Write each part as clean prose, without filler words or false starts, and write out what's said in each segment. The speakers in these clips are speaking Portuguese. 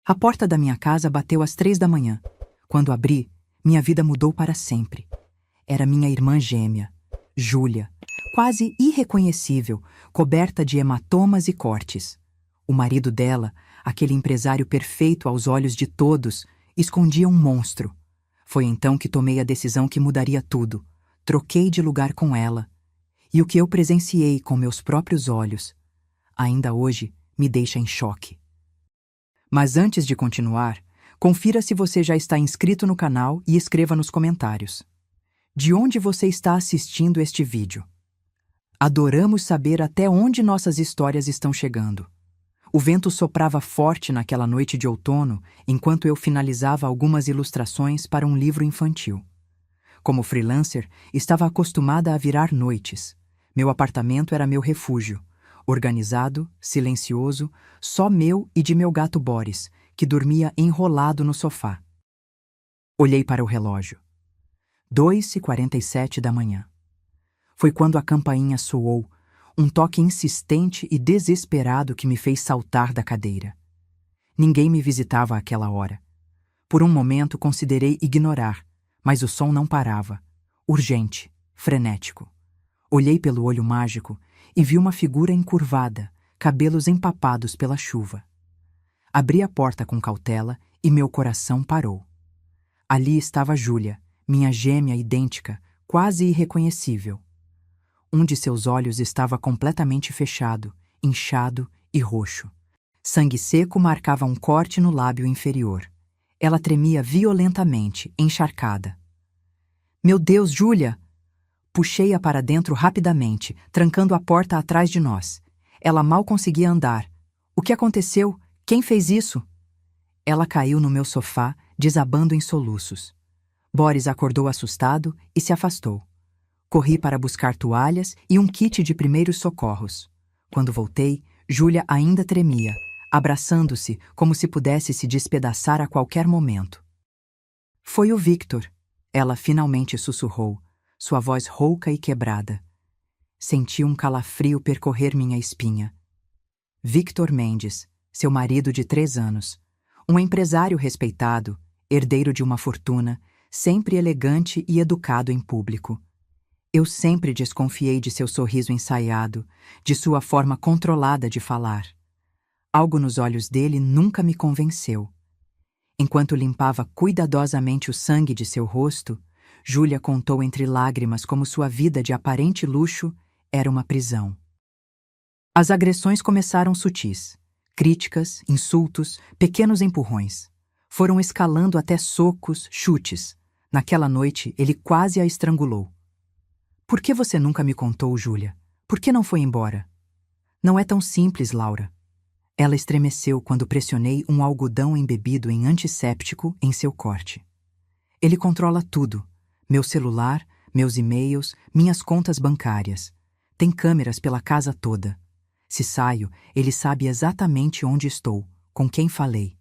A porta da minha casa bateu às 3 da manhã. Quando abri, minha vida mudou para sempre. Era minha irmã gêmea, Júlia, quase irreconhecível, coberta de hematomas e cortes. O marido dela, aquele empresário perfeito aos olhos de todos, escondia um monstro. Foi então que tomei a decisão que mudaria tudo. Troquei de lugar com ela. E o que eu presenciei com meus próprios olhos, ainda hoje me deixa em choque. Mas antes de continuar, confira se você já está inscrito no canal e escreva nos comentários. De onde você está assistindo este vídeo? Adoramos saber até onde nossas histórias estão chegando. O vento soprava forte naquela noite de outono enquanto eu finalizava algumas ilustrações para um livro infantil. Como freelancer, estava acostumada a virar noites. Meu apartamento era meu refúgio. Organizado, silencioso, só meu e de meu gato Boris, que dormia enrolado no sofá. Olhei para o relógio. 2h47 da manhã. Foi quando a campainha soou, um toque insistente e desesperado que me fez saltar da cadeira. Ninguém me visitava àquela hora. Por um momento considerei ignorar, mas o som não parava. Urgente, frenético. Olhei pelo olho mágico e vi uma figura encurvada, cabelos empapados pela chuva. Abri a porta com cautela e meu coração parou. Ali estava Júlia, minha gêmea idêntica, quase irreconhecível. Um de seus olhos estava completamente fechado, inchado e roxo. Sangue seco marcava um corte no lábio inferior. Ela tremia violentamente, encharcada. Meu Deus, Júlia! Puxei-a para dentro rapidamente, trancando a porta atrás de nós. Ela mal conseguia andar. O que aconteceu? Quem fez isso? Ela caiu no meu sofá, desabando em soluços. Boris acordou assustado e se afastou. Corri para buscar toalhas e um kit de primeiros socorros. Quando voltei, Júlia ainda tremia, abraçando-se como se pudesse se despedaçar a qualquer momento. Foi o Victor, ela finalmente sussurrou, sua voz rouca e quebrada. Senti um calafrio percorrer minha espinha. Victor Mendes, seu marido de 3 anos. Um empresário respeitado, herdeiro de uma fortuna, sempre elegante e educado em público. Eu sempre desconfiei de seu sorriso ensaiado, de sua forma controlada de falar. Algo nos olhos dele nunca me convenceu. Enquanto limpava cuidadosamente o sangue de seu rosto, Júlia contou entre lágrimas como sua vida de aparente luxo era uma prisão. As agressões começaram sutis. Críticas, insultos, pequenos empurrões. Foram escalando até socos, chutes. Naquela noite, ele quase a estrangulou. Por que você nunca me contou, Júlia? Por que não foi embora? Não é tão simples, Laura. Ela estremeceu quando pressionei um algodão embebido em antisséptico em seu corte. Ele controla tudo. Meu celular, meus e-mails, minhas contas bancárias. Tem câmeras pela casa toda. Se saio, ele sabe exatamente onde estou, com quem falei.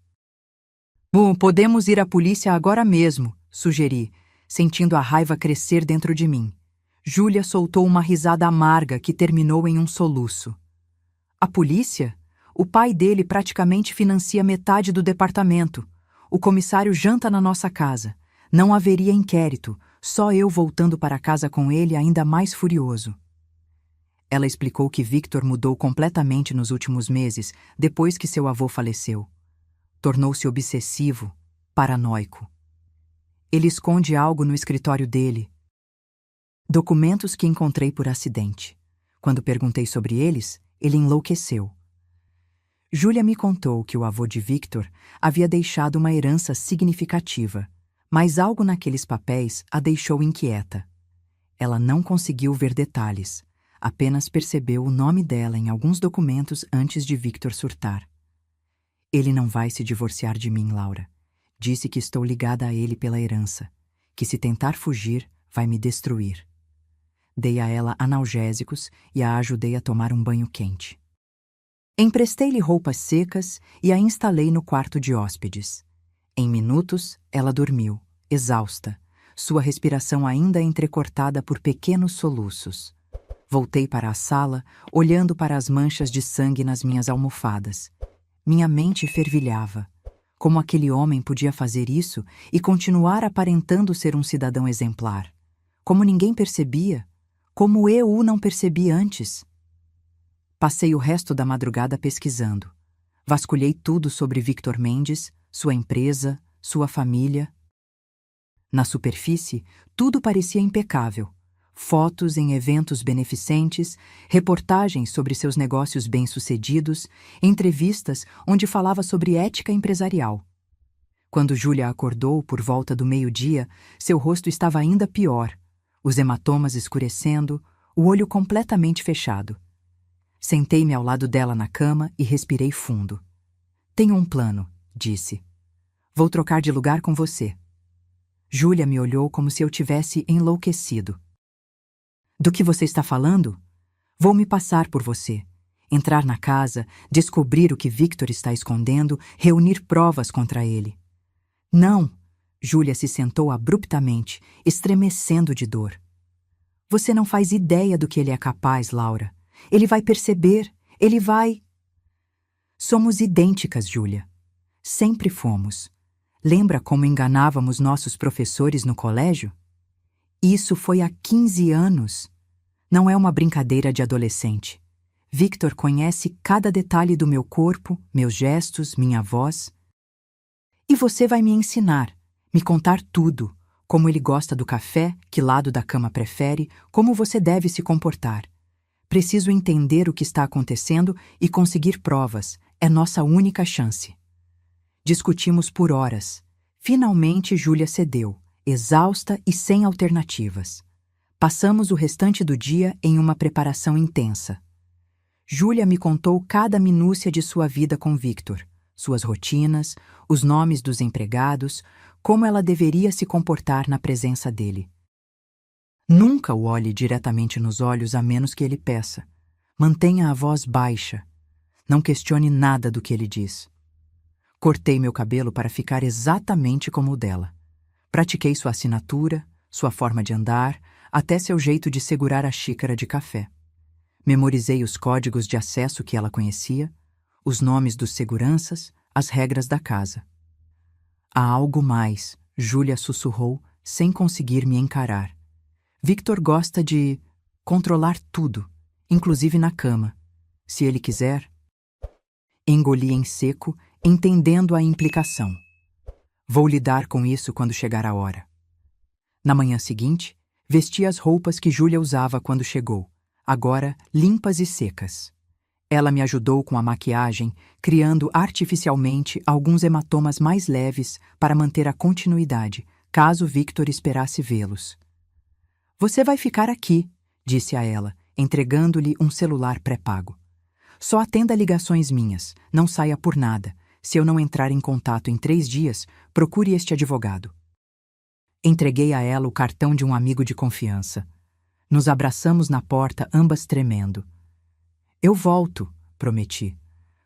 Bom, podemos ir à polícia agora mesmo, sugeri, sentindo a raiva crescer dentro de mim. Júlia soltou uma risada amarga que terminou em um soluço. A polícia? O pai dele praticamente financia metade do departamento. O comissário janta na nossa casa. Não haveria inquérito, só eu voltando para casa com ele ainda mais furioso. Ela explicou que Victor mudou completamente nos últimos meses, depois que seu avô faleceu. Tornou-se obsessivo, paranoico. Ele esconde algo no escritório dele. Documentos que encontrei por acidente. Quando perguntei sobre eles, ele enlouqueceu. Júlia me contou que o avô de Victor havia deixado uma herança significativa, mas algo naqueles papéis a deixou inquieta. Ela não conseguiu ver detalhes, apenas percebeu o nome dela em alguns documentos antes de Victor surtar. Ele não vai se divorciar de mim, Laura. Disse que estou ligada a ele pela herança, que se tentar fugir, vai me destruir. Dei a ela analgésicos e a ajudei a tomar um banho quente. Emprestei-lhe roupas secas e a instalei no quarto de hóspedes. Em minutos, ela dormiu, exausta, sua respiração ainda entrecortada por pequenos soluços. Voltei para a sala, olhando para as manchas de sangue nas minhas almofadas. Minha mente fervilhava. Como aquele homem podia fazer isso e continuar aparentando ser um cidadão exemplar? Como ninguém percebia? Como eu o não percebi antes? Passei o resto da madrugada pesquisando. Vasculhei tudo sobre Victor Mendes, sua empresa, sua família. Na superfície, tudo parecia impecável. Fotos em eventos beneficentes, reportagens sobre seus negócios bem-sucedidos, entrevistas onde falava sobre ética empresarial. Quando Júlia acordou por volta do meio-dia, seu rosto estava ainda pior, os hematomas escurecendo, o olho completamente fechado. Sentei-me ao lado dela na cama e respirei fundo. Tenho um plano, disse. Vou trocar de lugar com você. Júlia me olhou como se eu tivesse enlouquecido. Do que você está falando? Vou me passar por você. Entrar na casa, descobrir o que Victor está escondendo, reunir provas contra ele. Não! Júlia se sentou abruptamente, estremecendo de dor. Você não faz ideia do que ele é capaz, Laura. Ele vai perceber, ele vai... Somos idênticas, Júlia. Sempre fomos. Lembra como enganávamos nossos professores no colégio? Isso foi há 15 anos. Não é uma brincadeira de adolescente. Victor conhece cada detalhe do meu corpo, meus gestos, minha voz. E você vai me ensinar, me contar tudo, como ele gosta do café, que lado da cama prefere, como você deve se comportar. Preciso entender o que está acontecendo e conseguir provas. É nossa única chance. Discutimos por horas. Finalmente, Júlia cedeu, exausta e sem alternativas. Passamos o restante do dia em uma preparação intensa. Júlia me contou cada minúcia de sua vida com Victor, suas rotinas, os nomes dos empregados, como ela deveria se comportar na presença dele. Nunca o olhe diretamente nos olhos a menos que ele peça. Mantenha a voz baixa. Não questione nada do que ele diz. Cortei meu cabelo para ficar exatamente como o dela. Pratiquei sua assinatura, sua forma de andar, até seu jeito de segurar a xícara de café. Memorizei os códigos de acesso que ela conhecia, os nomes dos seguranças, as regras da casa. Há algo mais, Júlia sussurrou, sem conseguir me encarar. Victor gosta de controlar tudo, inclusive na cama. Se ele quiser... Engoli em seco, entendendo a implicação. Vou lidar com isso quando chegar a hora. Na manhã seguinte, vesti as roupas que Júlia usava quando chegou, agora limpas e secas. Ela me ajudou com a maquiagem, criando artificialmente alguns hematomas mais leves para manter a continuidade, caso Victor esperasse vê-los. Você vai ficar aqui, disse a ela, entregando-lhe um celular pré-pago. Só atenda ligações minhas, não saia por nada. Se eu não entrar em contato em 3 dias, procure este advogado. Entreguei a ela o cartão de um amigo de confiança. Nos abraçamos na porta, ambas tremendo. Eu volto, prometi,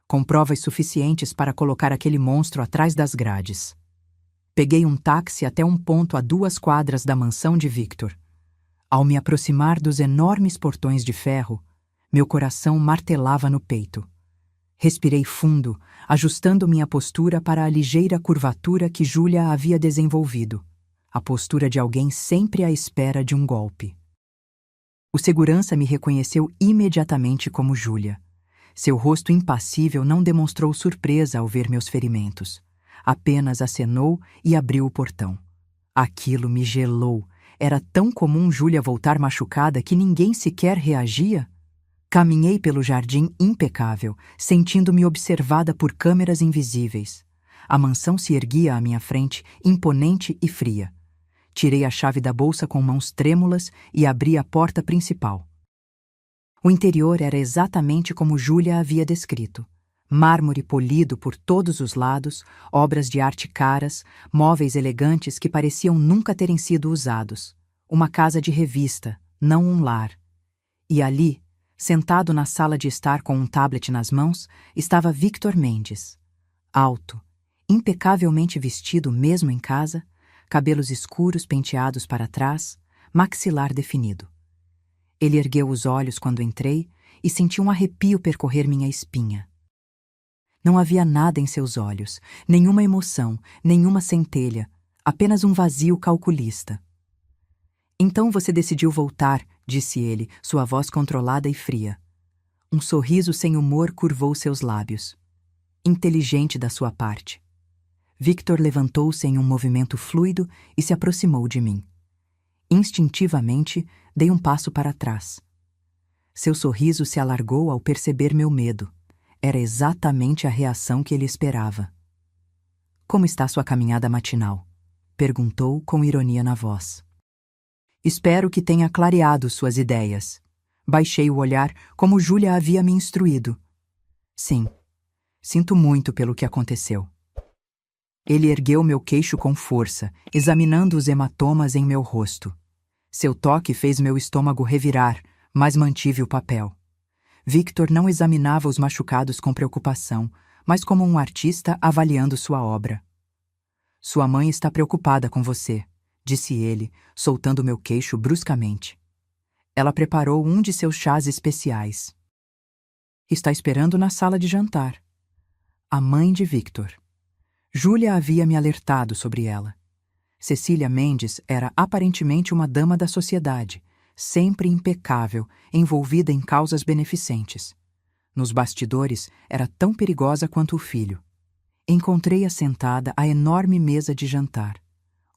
com provas suficientes para colocar aquele monstro atrás das grades. Peguei um táxi até um ponto a 2 quadras da mansão de Victor. Ao me aproximar dos enormes portões de ferro, meu coração martelava no peito. Respirei fundo, ajustando minha postura para a ligeira curvatura que Júlia havia desenvolvido, a postura de alguém sempre à espera de um golpe. O segurança me reconheceu imediatamente como Júlia. Seu rosto impassível não demonstrou surpresa ao ver meus ferimentos. Apenas acenou e abriu o portão. Aquilo me gelou. Era tão comum Júlia voltar machucada que ninguém sequer reagia. Caminhei pelo jardim impecável, sentindo-me observada por câmeras invisíveis. A mansão se erguia à minha frente, imponente e fria. Tirei a chave da bolsa com mãos trêmulas e abri a porta principal. O interior era exatamente como Júlia havia descrito. Mármore polido por todos os lados, obras de arte caras, móveis elegantes que pareciam nunca terem sido usados. Uma casa de revista, não um lar. E ali, sentado na sala de estar com um tablet nas mãos, estava Victor Mendes. Alto, impecavelmente vestido mesmo em casa, cabelos escuros penteados para trás, maxilar definido. Ele ergueu os olhos quando entrei e senti um arrepio percorrer minha espinha. Não havia nada em seus olhos, nenhuma emoção, nenhuma centelha, apenas um vazio calculista. Então você decidiu voltar, disse ele, sua voz controlada e fria. Um sorriso sem humor curvou seus lábios. Inteligente da sua parte. Victor levantou-se em um movimento fluido e se aproximou de mim. Instintivamente, dei um passo para trás. Seu sorriso se alargou ao perceber meu medo. Era exatamente a reação que ele esperava. Como está sua caminhada matinal? Perguntou com ironia na voz. Espero que tenha clareado suas ideias. Baixei o olhar como Júlia havia me instruído. Sim, sinto muito pelo que aconteceu. Ele ergueu meu queixo com força, examinando os hematomas em meu rosto. Seu toque fez meu estômago revirar, mas mantive o papel. Victor não examinava os machucados com preocupação, mas como um artista avaliando sua obra. Sua mãe está preocupada com você, disse ele, soltando meu queixo bruscamente. Ela preparou um de seus chás especiais. Está esperando na sala de jantar. A mãe de Victor. Júlia havia me alertado sobre ela. Cecília Mendes era aparentemente uma dama da sociedade, sempre impecável, envolvida em causas beneficentes. Nos bastidores, era tão perigosa quanto o filho. Encontrei-a sentada à enorme mesa de jantar.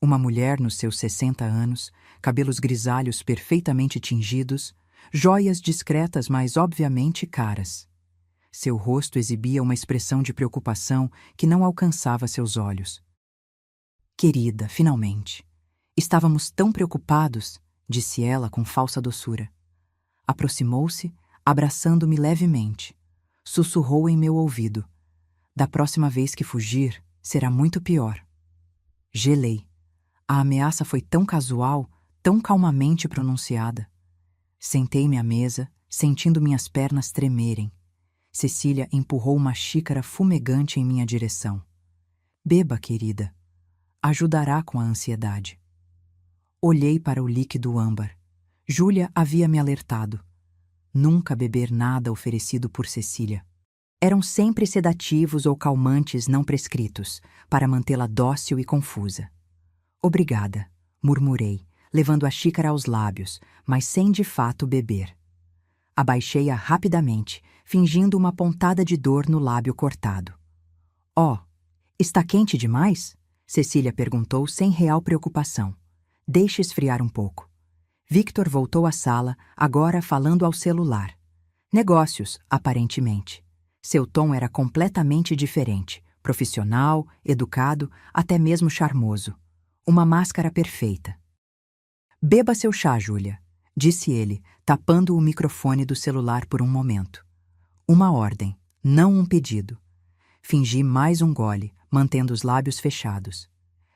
Uma mulher nos seus 60 anos, cabelos grisalhos perfeitamente tingidos, joias discretas mas obviamente caras. Seu rosto exibia uma expressão de preocupação que não alcançava seus olhos. Querida, finalmente. Estávamos tão preocupados, disse ela com falsa doçura. Aproximou-se, abraçando-me levemente. Sussurrou em meu ouvido. Da próxima vez que fugir, será muito pior. Gelei. A ameaça foi tão casual, tão calmamente pronunciada. Sentei-me à mesa, sentindo minhas pernas tremerem. Cecília empurrou uma xícara fumegante em minha direção. Beba, querida. Ajudará com a ansiedade. Olhei para o líquido âmbar. Júlia havia me alertado. Nunca beber nada oferecido por Cecília. Eram sempre sedativos ou calmantes não prescritos, para mantê-la dócil e confusa. Obrigada, murmurei, levando a xícara aos lábios, mas sem de fato beber. Abaixei-a rapidamente, fingindo uma pontada de dor no lábio cortado. Oh, está quente demais? Cecília perguntou sem real preocupação. Deixe esfriar um pouco. Victor voltou à sala, agora falando ao celular. Negócios, aparentemente. Seu tom era completamente diferente, profissional, educado, até mesmo charmoso. Uma máscara perfeita. Beba seu chá, Júlia, disse ele, tapando o microfone do celular por um momento. Uma ordem, não um pedido. Fingi mais um gole, mantendo os lábios fechados.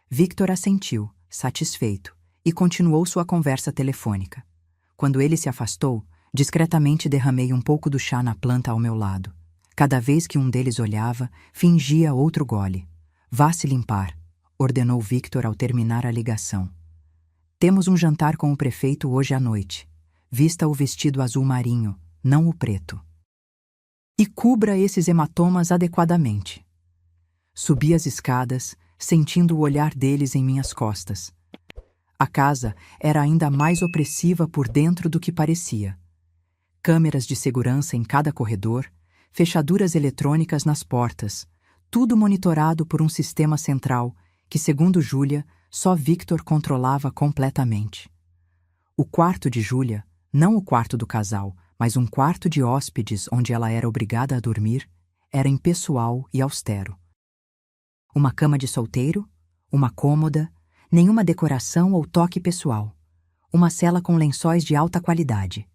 Victor assentiu, satisfeito, e continuou sua conversa telefônica. Quando ele se afastou, discretamente derramei um pouco do chá na planta ao meu lado. Cada vez que um deles olhava, fingia outro gole. Vá se limpar, ordenou Victor ao terminar a ligação. Temos um jantar com o prefeito hoje à noite. Vista o vestido azul marinho, não o preto. E cubra esses hematomas adequadamente. Subi as escadas, sentindo o olhar deles em minhas costas. A casa era ainda mais opressiva por dentro do que parecia. Câmeras de segurança em cada corredor, fechaduras eletrônicas nas portas, tudo monitorado por um sistema central que, segundo Júlia, só Victor controlava completamente. O quarto de Júlia, não o quarto do casal, mas um quarto de hóspedes onde ela era obrigada a dormir, era impessoal e austero. Uma cama de solteiro, uma cômoda, nenhuma decoração ou toque pessoal. Uma cela com lençóis de alta qualidade.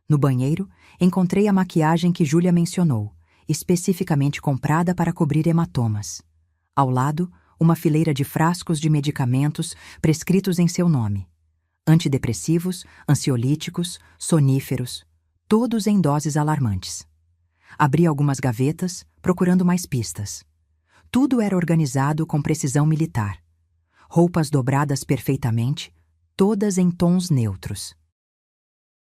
No banheiro, encontrei a maquiagem que Júlia mencionou, especificamente comprada para cobrir hematomas. Ao lado, uma fileira de frascos de medicamentos prescritos em seu nome. Antidepressivos, ansiolíticos, soníferos, todos em doses alarmantes. Abri algumas gavetas, procurando mais pistas. Tudo era organizado com precisão militar. Roupas dobradas perfeitamente, todas em tons neutros.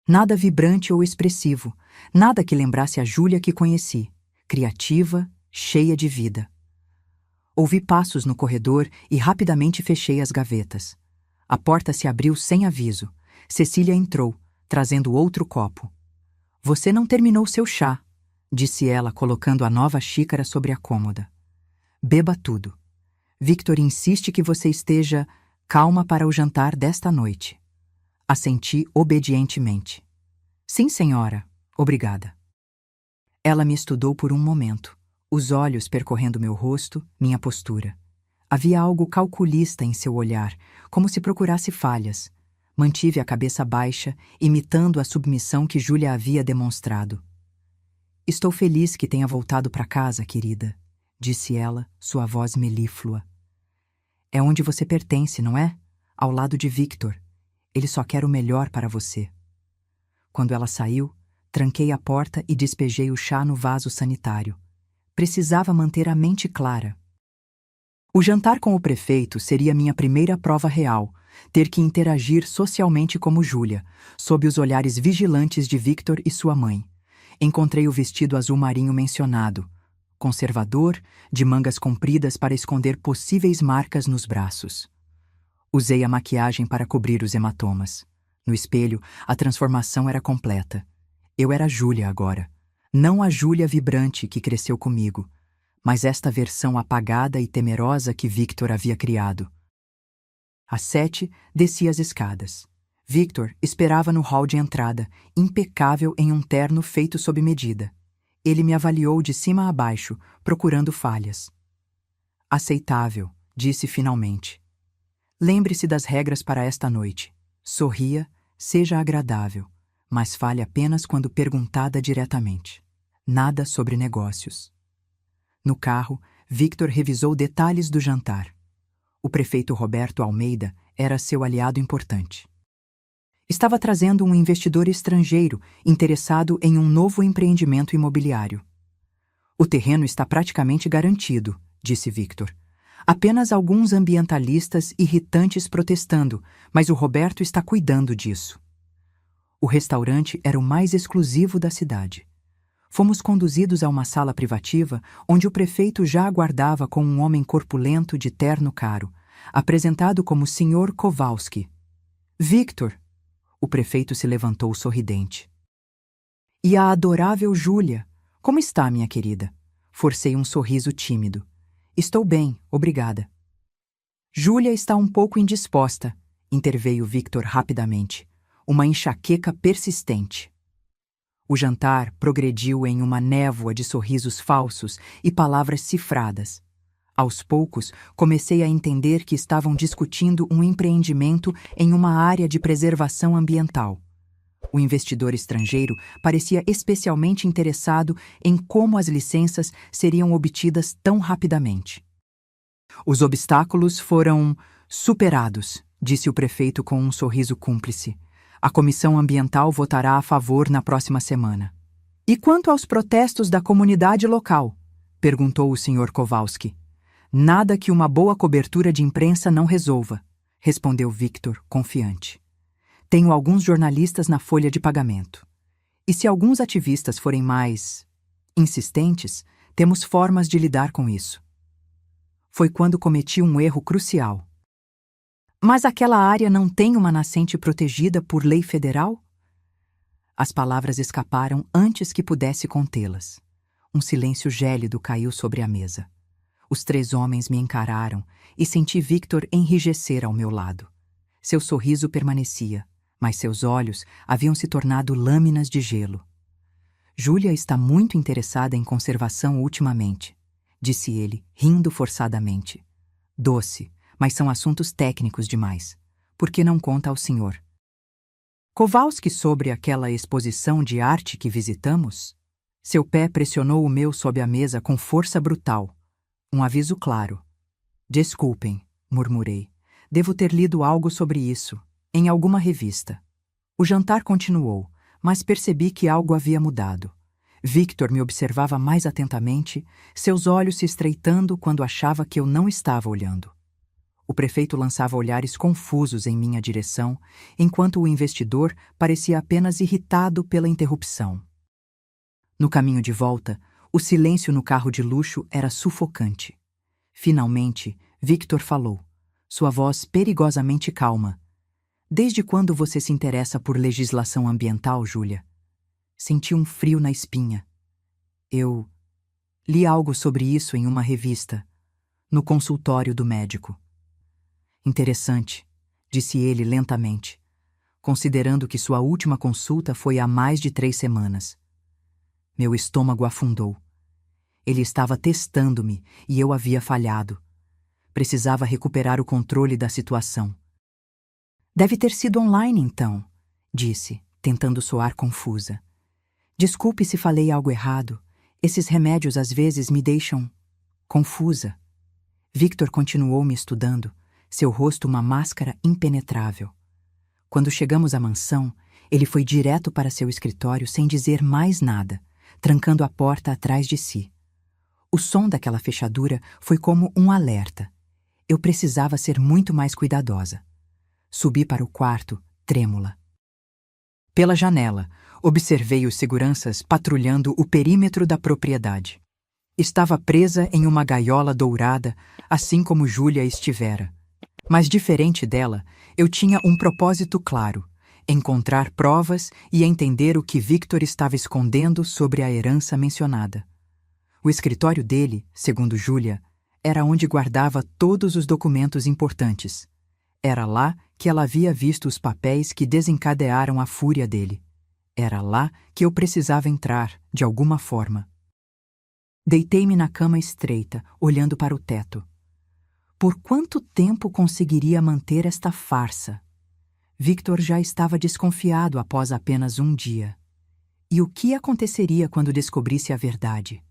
Nada vibrante ou expressivo, nada que lembrasse a Júlia que conheci, criativa, cheia de vida. Ouvi passos no corredor e rapidamente fechei as gavetas. A porta se abriu sem aviso. Cecília entrou, trazendo outro copo. Você não terminou seu chá, disse ela, colocando a nova xícara sobre a cômoda. Beba tudo. Victor insiste que você esteja calma para o jantar desta noite. Assenti obedientemente. Sim, senhora. Obrigada. Ela me estudou por um momento, os olhos percorrendo meu rosto, minha postura. Havia algo calculista em seu olhar, como se procurasse falhas. Mantive a cabeça baixa, imitando a submissão que Júlia havia demonstrado. Estou feliz que tenha voltado para casa, querida, disse ela, sua voz melíflua. É onde você pertence, não é? Ao lado de Victor. Ele só quer o melhor para você. Quando ela saiu, tranquei a porta e despejei o chá no vaso sanitário. Precisava manter a mente clara. O jantar com o prefeito seria minha primeira prova real, ter que interagir socialmente como Júlia, sob os olhares vigilantes de Victor e sua mãe. Encontrei o vestido azul marinho mencionado, conservador, de mangas compridas para esconder possíveis marcas nos braços. Usei a maquiagem para cobrir os hematomas. No espelho, a transformação era completa. Eu era Júlia agora. Não a Júlia vibrante que cresceu comigo, mas esta versão apagada e temerosa que Victor havia criado. Às 7, desci as escadas. Victor esperava no hall de entrada, impecável em um terno feito sob medida. Ele me avaliou de cima a baixo, procurando falhas. Aceitável, disse finalmente. Lembre-se das regras para esta noite. Sorria, seja agradável, mas fale apenas quando perguntada diretamente. Nada sobre negócios. No carro, Victor revisou detalhes do jantar. O prefeito Roberto Almeida era seu aliado importante. Estava trazendo um investidor estrangeiro interessado em um novo empreendimento imobiliário. O terreno está praticamente garantido, disse Victor. Apenas alguns ambientalistas irritantes protestando, mas o Roberto está cuidando disso. O restaurante era o mais exclusivo da cidade. Fomos conduzidos a uma sala privativa, onde o prefeito já aguardava com um homem corpulento de terno caro, apresentado como Sr. Kowalski. Victor! O prefeito se levantou sorridente. E a adorável Júlia? Como está, minha querida? Forcei um sorriso tímido. Estou bem, obrigada. Júlia está um pouco indisposta, interveio Victor rapidamente. Uma enxaqueca persistente. O jantar progrediu em uma névoa de sorrisos falsos e palavras cifradas. Aos poucos, comecei a entender que estavam discutindo um empreendimento em uma área de preservação ambiental. O investidor estrangeiro parecia especialmente interessado em como as licenças seriam obtidas tão rapidamente. Os obstáculos foram superados, disse o prefeito com um sorriso cúmplice. A comissão ambiental votará a favor na próxima semana. E quanto aos protestos da comunidade local? Perguntou o Sr. Kowalski. Nada que uma boa cobertura de imprensa não resolva, respondeu Victor, confiante. Tenho alguns jornalistas na folha de pagamento. E se alguns ativistas forem mais insistentes, temos formas de lidar com isso. Foi quando cometi um erro crucial. Mas aquela área não tem uma nascente protegida por lei federal? As palavras escaparam antes que pudesse contê-las. Um silêncio gélido caiu sobre a mesa. Os três homens me encararam e senti Victor enrijecer ao meu lado. Seu sorriso permanecia, mas seus olhos haviam se tornado lâminas de gelo. Júlia está muito interessada em conservação ultimamente, disse ele, rindo forçadamente. Doce, mas são assuntos técnicos demais. Por que não conta ao senhor? Kowalski sobre aquela exposição de arte que visitamos? Seu pé pressionou o meu sob a mesa com força brutal. Um aviso claro. Desculpem, murmurei. Devo ter lido algo sobre isso, em alguma revista. O jantar continuou, mas percebi que algo havia mudado. Victor me observava mais atentamente, seus olhos se estreitando quando achava que eu não estava olhando. O prefeito lançava olhares confusos em minha direção, enquanto o investidor parecia apenas irritado pela interrupção. No caminho de volta, O silêncio no carro de luxo era sufocante. Finalmente, Victor falou, sua voz perigosamente calma. Desde quando você se interessa por legislação ambiental, Júlia? Senti um frio na espinha. Eu li algo sobre isso em uma revista, no consultório do médico. Interessante, disse ele lentamente, considerando que sua última consulta foi há mais de 3 semanas. Meu estômago afundou. Ele estava testando-me e eu havia falhado. Precisava recuperar o controle da situação. Deve ter sido online, então, disse, tentando soar confusa. Desculpe se falei algo errado. Esses remédios às vezes me deixam confusa. Victor continuou me estudando, seu rosto uma máscara impenetrável. Quando chegamos à mansão, ele foi direto para seu escritório sem dizer mais nada, trancando a porta atrás de si. O som daquela fechadura foi como um alerta. Eu precisava ser muito mais cuidadosa. Subi para o quarto, trêmula. Pela janela, observei os seguranças patrulhando o perímetro da propriedade. Estava presa em uma gaiola dourada, assim como Júlia estivera. Mas diferente dela, eu tinha um propósito claro: encontrar provas e entender o que Victor estava escondendo sobre a herança mencionada. O escritório dele, segundo Júlia, era onde guardava todos os documentos importantes. Era lá que ela havia visto os papéis que desencadearam a fúria dele. Era lá que eu precisava entrar, de alguma forma. Deitei-me na cama estreita, olhando para o teto. Por quanto tempo conseguiria manter esta farsa? Victor já estava desconfiado após apenas um dia. E o que aconteceria quando descobrisse a verdade?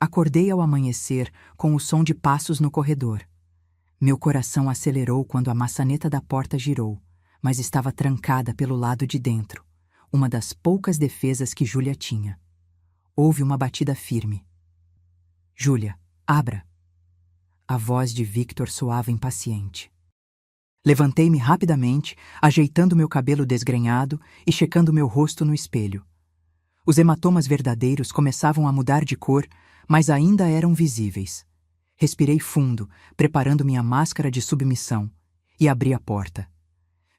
Acordei ao amanhecer com o som de passos no corredor. Meu coração acelerou quando a maçaneta da porta girou, mas estava trancada pelo lado de dentro, uma das poucas defesas que Júlia tinha. Houve uma batida firme. Júlia, abra. A voz de Victor soava impaciente. Levantei-me rapidamente, ajeitando meu cabelo desgrenhado e checando meu rosto no espelho. Os hematomas verdadeiros começavam a mudar de cor, mas ainda eram visíveis. Respirei fundo, preparando minha máscara de submissão, e abri a porta.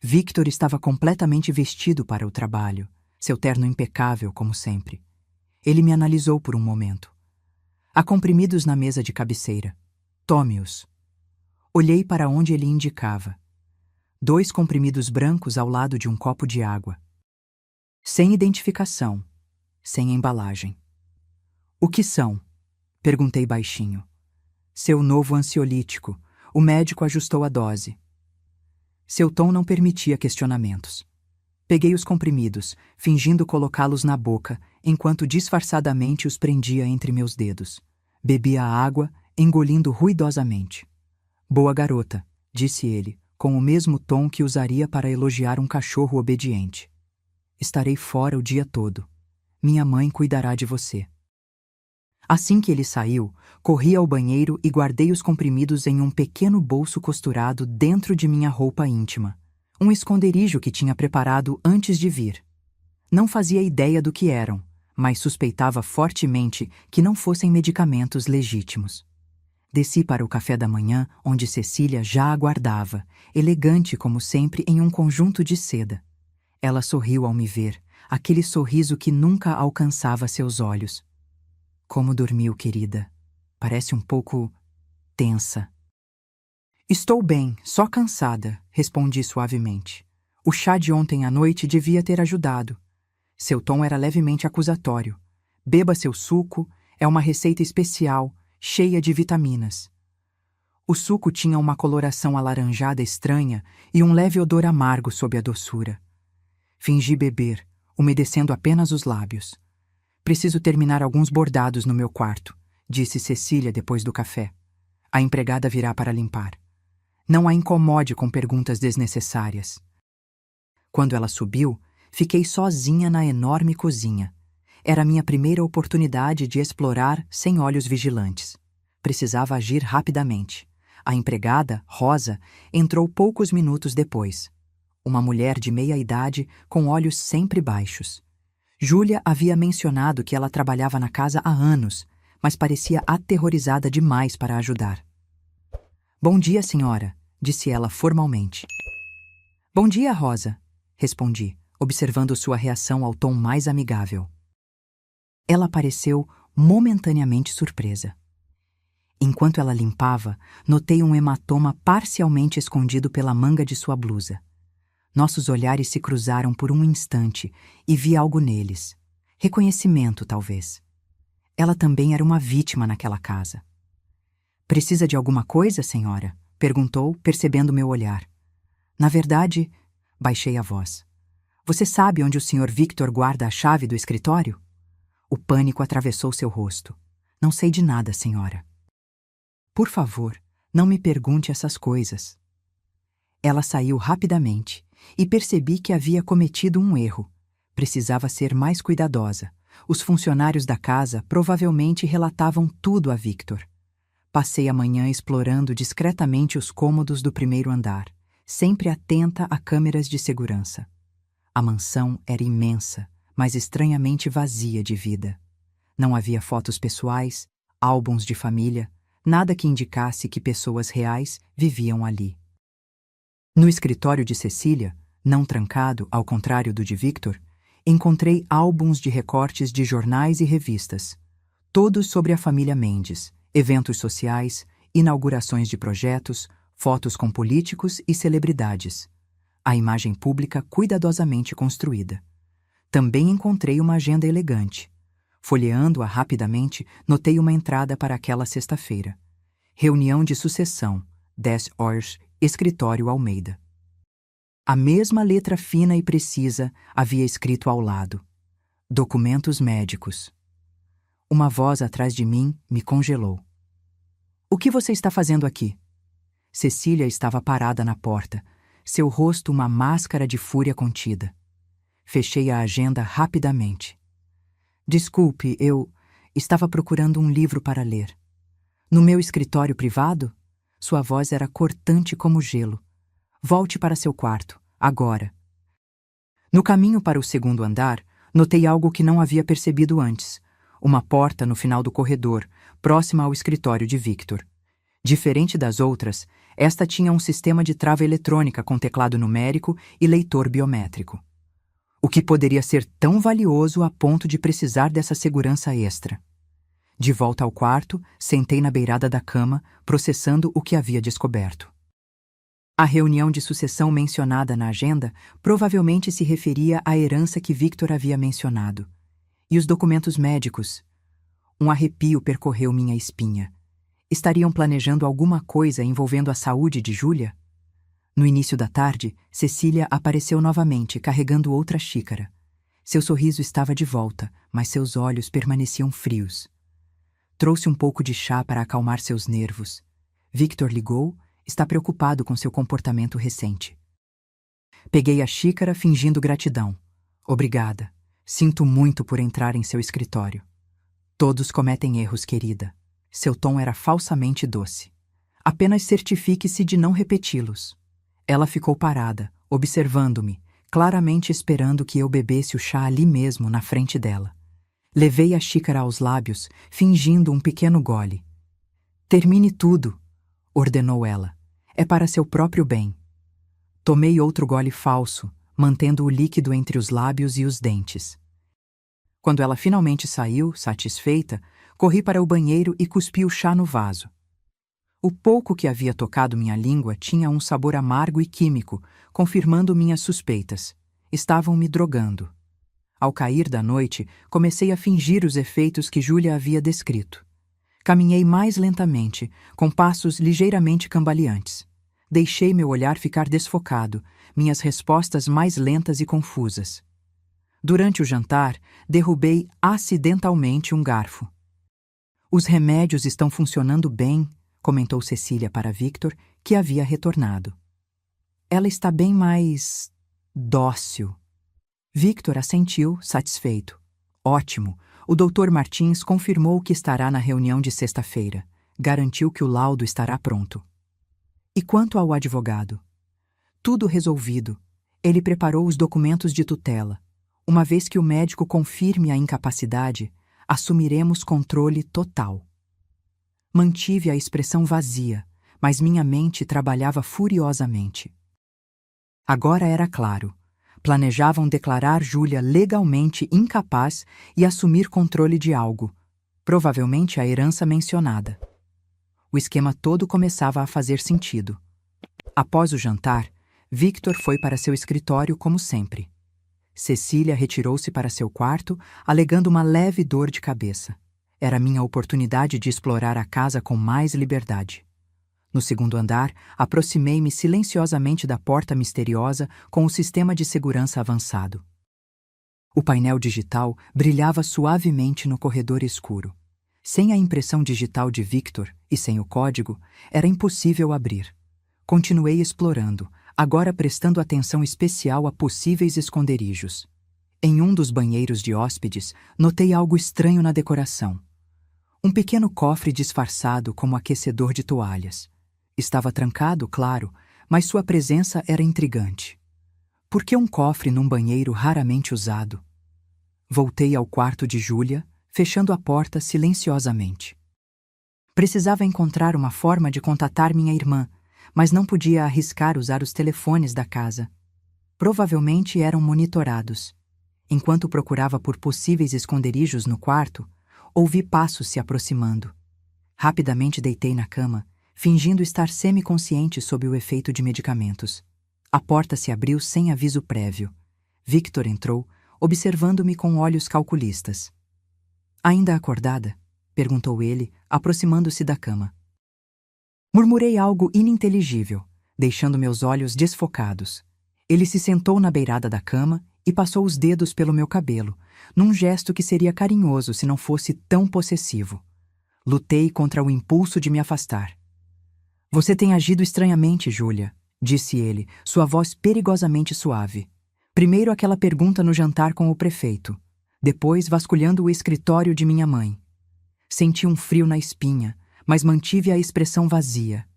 Victor estava completamente vestido para o trabalho, seu terno impecável, como sempre. Ele me analisou por um momento. Há comprimidos na mesa de cabeceira. Tome-os. Olhei para onde ele indicava. 2 comprimidos brancos ao lado de um copo de água. Sem identificação, sem embalagem. O que são? Perguntei baixinho. Seu novo ansiolítico. O médico ajustou a dose. Seu tom não permitia questionamentos. Peguei os comprimidos, fingindo colocá-los na boca, enquanto disfarçadamente os prendia entre meus dedos. Bebi a água, engolindo ruidosamente. Boa garota, disse ele, com o mesmo tom que usaria para elogiar um cachorro obediente. Estarei fora o dia todo. Minha mãe cuidará de você. Assim que ele saiu, corri ao banheiro e guardei os comprimidos em um pequeno bolso costurado dentro de minha roupa íntima, um esconderijo que tinha preparado antes de vir. Não fazia ideia do que eram, mas suspeitava fortemente que não fossem medicamentos legítimos. Desci para o café da manhã, onde Cecília já aguardava, elegante como sempre em um conjunto de seda. Ela sorriu ao me ver, aquele sorriso que nunca alcançava seus olhos. Como dormiu, querida? Parece um pouco tensa. Estou bem, só cansada, respondi suavemente. O chá de ontem à noite devia ter ajudado. Seu tom era levemente acusatório. Beba seu suco, é uma receita especial, cheia de vitaminas. O suco tinha uma coloração alaranjada estranha e um leve odor amargo sob a doçura. Fingi beber, umedecendo apenas os lábios. Preciso terminar alguns bordados no meu quarto, disse Cecília depois do café. A empregada virá para limpar. Não a incomode com perguntas desnecessárias. Quando ela subiu, fiquei sozinha na enorme cozinha. Era a minha primeira oportunidade de explorar sem olhos vigilantes. Precisava agir rapidamente. A empregada, Rosa, entrou poucos minutos depois. Uma mulher de meia idade com olhos sempre baixos. Júlia havia mencionado que ela trabalhava na casa há anos, mas parecia aterrorizada demais para ajudar. Bom dia, senhora, disse ela formalmente. Bom dia, Rosa, respondi, observando sua reação ao tom mais amigável. Ela pareceu momentaneamente surpresa. Enquanto ela limpava, notei um hematoma parcialmente escondido pela manga de sua blusa. Nossos olhares se cruzaram por um instante e vi algo neles. Reconhecimento, talvez. Ela também era uma vítima naquela casa. Precisa de alguma coisa, senhora? Perguntou, percebendo meu olhar. Na verdade, baixei a voz. Você sabe onde o Sr. Victor guarda a chave do escritório? O pânico atravessou seu rosto. Não sei de nada, senhora. Por favor, não me pergunte essas coisas. Ela saiu rapidamente e percebi que havia cometido um erro. Precisava ser mais cuidadosa. Os funcionários da casa provavelmente relatavam tudo a Victor. Passei a manhã explorando discretamente os cômodos do primeiro andar, sempre atenta a câmeras de segurança. A mansão era imensa, mas estranhamente vazia de vida. Não havia fotos pessoais, álbuns de família, nada que indicasse que pessoas reais viviam ali. No escritório de Cecília, não trancado, ao contrário do de Victor, encontrei álbuns de recortes de jornais e revistas, todos sobre a família Mendes, eventos sociais, inaugurações de projetos, fotos com políticos e celebridades. A imagem pública cuidadosamente construída. Também encontrei uma agenda elegante. Folheando-a rapidamente, notei uma entrada para aquela sexta-feira. Reunião de sucessão, 10 horas, Escritório Almeida. A mesma letra fina e precisa havia escrito ao lado. Documentos médicos. Uma voz atrás de mim me congelou. O que você está fazendo aqui? Cecília estava parada na porta, seu rosto uma máscara de fúria contida. Fechei a agenda rapidamente. Desculpe, eu estava procurando um livro para ler. No meu escritório privado? Sua voz era cortante como gelo. Volte para seu quarto, agora. No caminho para o segundo andar, notei algo que não havia percebido antes. Uma porta no final do corredor, próxima ao escritório de Victor. Diferente das outras, esta tinha um sistema de trava eletrônica com teclado numérico e leitor biométrico. O que poderia ser tão valioso a ponto de precisar dessa segurança extra? De volta ao quarto, sentei na beirada da cama, processando o que havia descoberto. A reunião de sucessão mencionada na agenda provavelmente se referia à herança que Victor havia mencionado. E os documentos médicos? Um arrepio percorreu minha espinha. Estariam planejando alguma coisa envolvendo a saúde de Júlia? No início da tarde, Cecília apareceu novamente, carregando outra xícara. Seu sorriso estava de volta, mas seus olhos permaneciam frios. Trouxe um pouco de chá para acalmar seus nervos. Victor ligou, está preocupado com seu comportamento recente. Peguei a xícara fingindo gratidão. Obrigada. Sinto muito por entrar em seu escritório. Todos cometem erros, querida. Seu tom era falsamente doce. Apenas certifique-se de não repeti-los. Ela ficou parada, observando-me, claramente esperando que eu bebesse o chá ali mesmo, na frente dela. Levei a xícara aos lábios, fingindo um pequeno gole. Termine tudo, ordenou ela. É para seu próprio bem. Tomei outro gole falso, mantendo o líquido entre os lábios e os dentes. Quando ela finalmente saiu, satisfeita, corri para o banheiro e cuspi o chá no vaso. O pouco que havia tocado minha língua tinha um sabor amargo e químico, confirmando minhas suspeitas. Estavam me drogando. Ao cair da noite, comecei a fingir os efeitos que Júlia havia descrito. Caminhei mais lentamente, com passos ligeiramente cambaleantes. Deixei meu olhar ficar desfocado, minhas respostas mais lentas e confusas. Durante o jantar, derrubei acidentalmente um garfo. Os remédios estão funcionando bem, comentou Cecília para Victor, que havia retornado. Ela está bem mais dócil. Victor assentiu, satisfeito. Ótimo. O Dr. Martins confirmou que estará na reunião de sexta-feira. Garantiu que o laudo estará pronto. E quanto ao advogado? Tudo resolvido. Ele preparou os documentos de tutela. Uma vez que o médico confirme a incapacidade, assumiremos controle total. Mantive a expressão vazia, mas minha mente trabalhava furiosamente. Agora era claro. Planejavam declarar Júlia legalmente incapaz e assumir controle de algo, provavelmente a herança mencionada. O esquema todo começava a fazer sentido. Após o jantar, Victor foi para seu escritório como sempre. Cecília retirou-se para seu quarto, alegando uma leve dor de cabeça. Era minha oportunidade de explorar a casa com mais liberdade. No segundo andar, aproximei-me silenciosamente da porta misteriosa com o sistema de segurança avançado. O painel digital brilhava suavemente no corredor escuro. Sem a impressão digital de Victor e sem o código, era impossível abrir. Continuei explorando, agora prestando atenção especial a possíveis esconderijos. Em um dos banheiros de hóspedes, notei algo estranho na decoração. Um pequeno cofre disfarçado como aquecedor de toalhas. Estava trancado, claro, mas sua presença era intrigante. Por que um cofre num banheiro raramente usado? Voltei ao quarto de Júlia, fechando a porta silenciosamente. Precisava encontrar uma forma de contatar minha irmã, mas não podia arriscar usar os telefones da casa. Provavelmente eram monitorados. Enquanto procurava por possíveis esconderijos no quarto, ouvi passos se aproximando. Rapidamente deitei na cama, fingindo estar semiconsciente sob o efeito de medicamentos. A porta se abriu sem aviso prévio. Victor entrou, observando-me com olhos calculistas. "Ainda acordada?" perguntou ele, aproximando-se da cama. Murmurei algo ininteligível, deixando meus olhos desfocados. Ele se sentou na beirada da cama e passou os dedos pelo meu cabelo, num gesto que seria carinhoso se não fosse tão possessivo. Lutei contra o impulso de me afastar. "Você tem agido estranhamente, Júlia", disse ele, sua voz perigosamente suave. Primeiro aquela pergunta no jantar com o prefeito, depois vasculhando o escritório de minha mãe. Senti um frio na espinha, mas mantive a expressão vazia.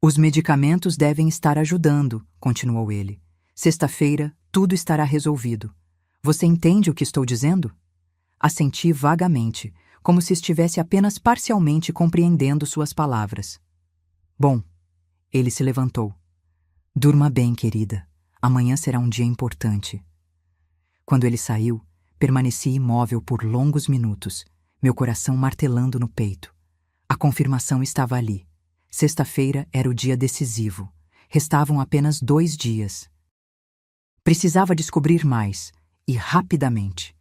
"Os medicamentos devem estar ajudando", continuou ele. "Sexta-feira, tudo estará resolvido. Você entende o que estou dizendo?" Assenti vagamente, como se estivesse apenas parcialmente compreendendo suas palavras. "Bom", ele se levantou. "Durma bem, querida. Amanhã será um dia importante." Quando ele saiu, permaneci imóvel por longos minutos, meu coração martelando no peito. A confirmação estava ali. Sexta-feira era o dia decisivo. Restavam apenas 2 dias. Precisava descobrir mais, e rapidamente.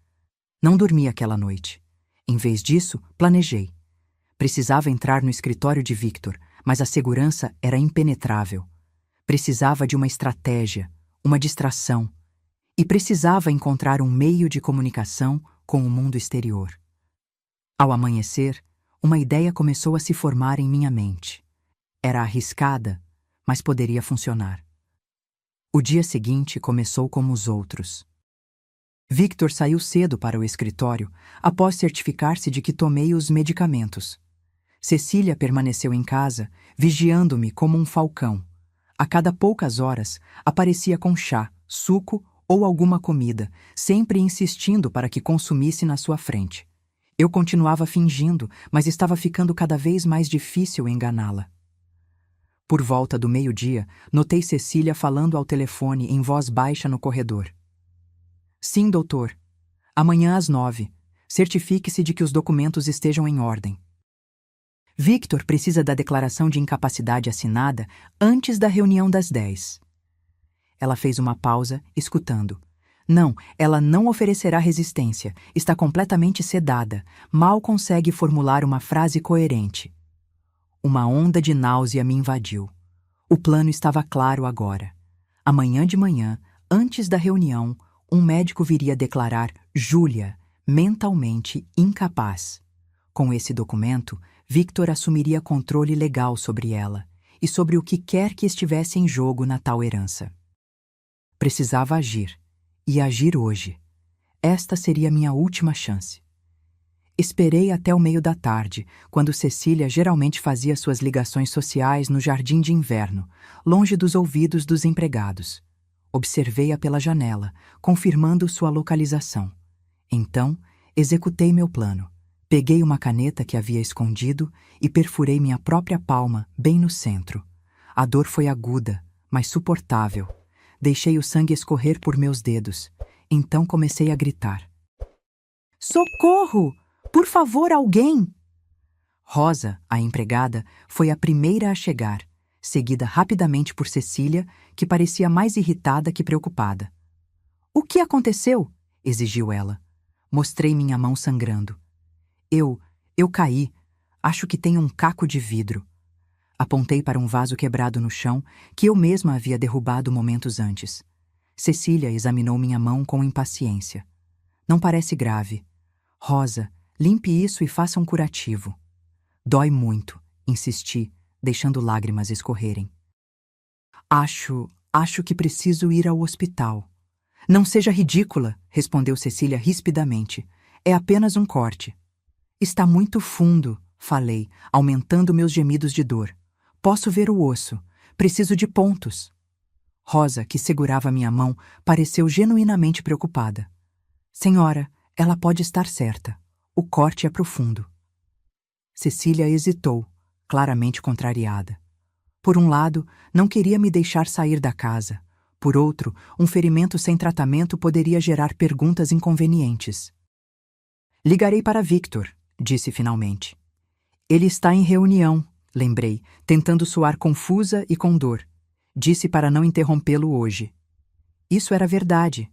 Não dormi aquela noite. Em vez disso, planejei. Precisava entrar no escritório de Victor, mas a segurança era impenetrável. Precisava de uma estratégia, uma distração. E precisava encontrar um meio de comunicação com o mundo exterior. Ao amanhecer, uma ideia começou a se formar em minha mente. Era arriscada, mas poderia funcionar. O dia seguinte começou como os outros. Victor saiu cedo para o escritório, após certificar-se de que tomei os medicamentos. Cecília permaneceu em casa, vigiando-me como um falcão. A cada poucas horas, aparecia com chá, suco ou alguma comida, sempre insistindo para que consumisse na sua frente. Eu continuava fingindo, mas estava ficando cada vez mais difícil enganá-la. Por volta do meio-dia, notei Cecília falando ao telefone em voz baixa no corredor. "Sim, doutor. Amanhã às 9. Certifique-se de que os documentos estejam em ordem. Victor precisa da declaração de incapacidade assinada antes da reunião das 10. Ela fez uma pausa, escutando. Não, ela não oferecerá resistência. Está completamente sedada. Mal consegue formular uma frase coerente. Uma onda de náusea me invadiu. O plano estava claro agora. Amanhã de manhã, antes da reunião, um médico viria declarar Júlia mentalmente incapaz. Com esse documento, Victor assumiria controle legal sobre ela e sobre o que quer que estivesse em jogo na tal herança. Precisava agir, e agir hoje. Esta seria minha última chance. Esperei até o meio da tarde, quando Cecília geralmente fazia suas ligações sociais no jardim de inverno, longe dos ouvidos dos empregados. Observei-a pela janela, confirmando sua localização. Então, executei meu plano. Peguei uma caneta que havia escondido e perfurei minha própria palma bem no centro. A dor foi aguda, mas suportável. Deixei o sangue escorrer por meus dedos. Então comecei a gritar. Socorro! Por favor, alguém! Rosa, a empregada, foi a primeira a chegar, seguida rapidamente por Cecília, que parecia mais irritada que preocupada. O que aconteceu? Exigiu ela. Mostrei minha mão sangrando. Eu caí. Acho que tem um caco de vidro. Apontei para um vaso quebrado no chão que eu mesma havia derrubado momentos antes. Cecília examinou minha mão com impaciência. Não parece grave. Rosa, limpe isso e faça um curativo. Dói muito, insisti, deixando lágrimas escorrerem. Acho que preciso ir ao hospital. Não seja ridícula, respondeu Cecília rispidamente. É apenas um corte. Está muito fundo, falei, aumentando meus gemidos de dor. Posso ver o osso. Preciso de pontos. Rosa, que segurava minha mão, pareceu genuinamente preocupada. Senhora, ela pode estar certa. O corte é profundo. Cecília hesitou, claramente contrariada. Por um lado, não queria me deixar sair da casa. Por outro, um ferimento sem tratamento poderia gerar perguntas inconvenientes. Ligarei para Victor, disse finalmente. Ele está em reunião, lembrei, tentando soar confusa e com dor. Disse para não interrompê-lo hoje. Isso era verdade.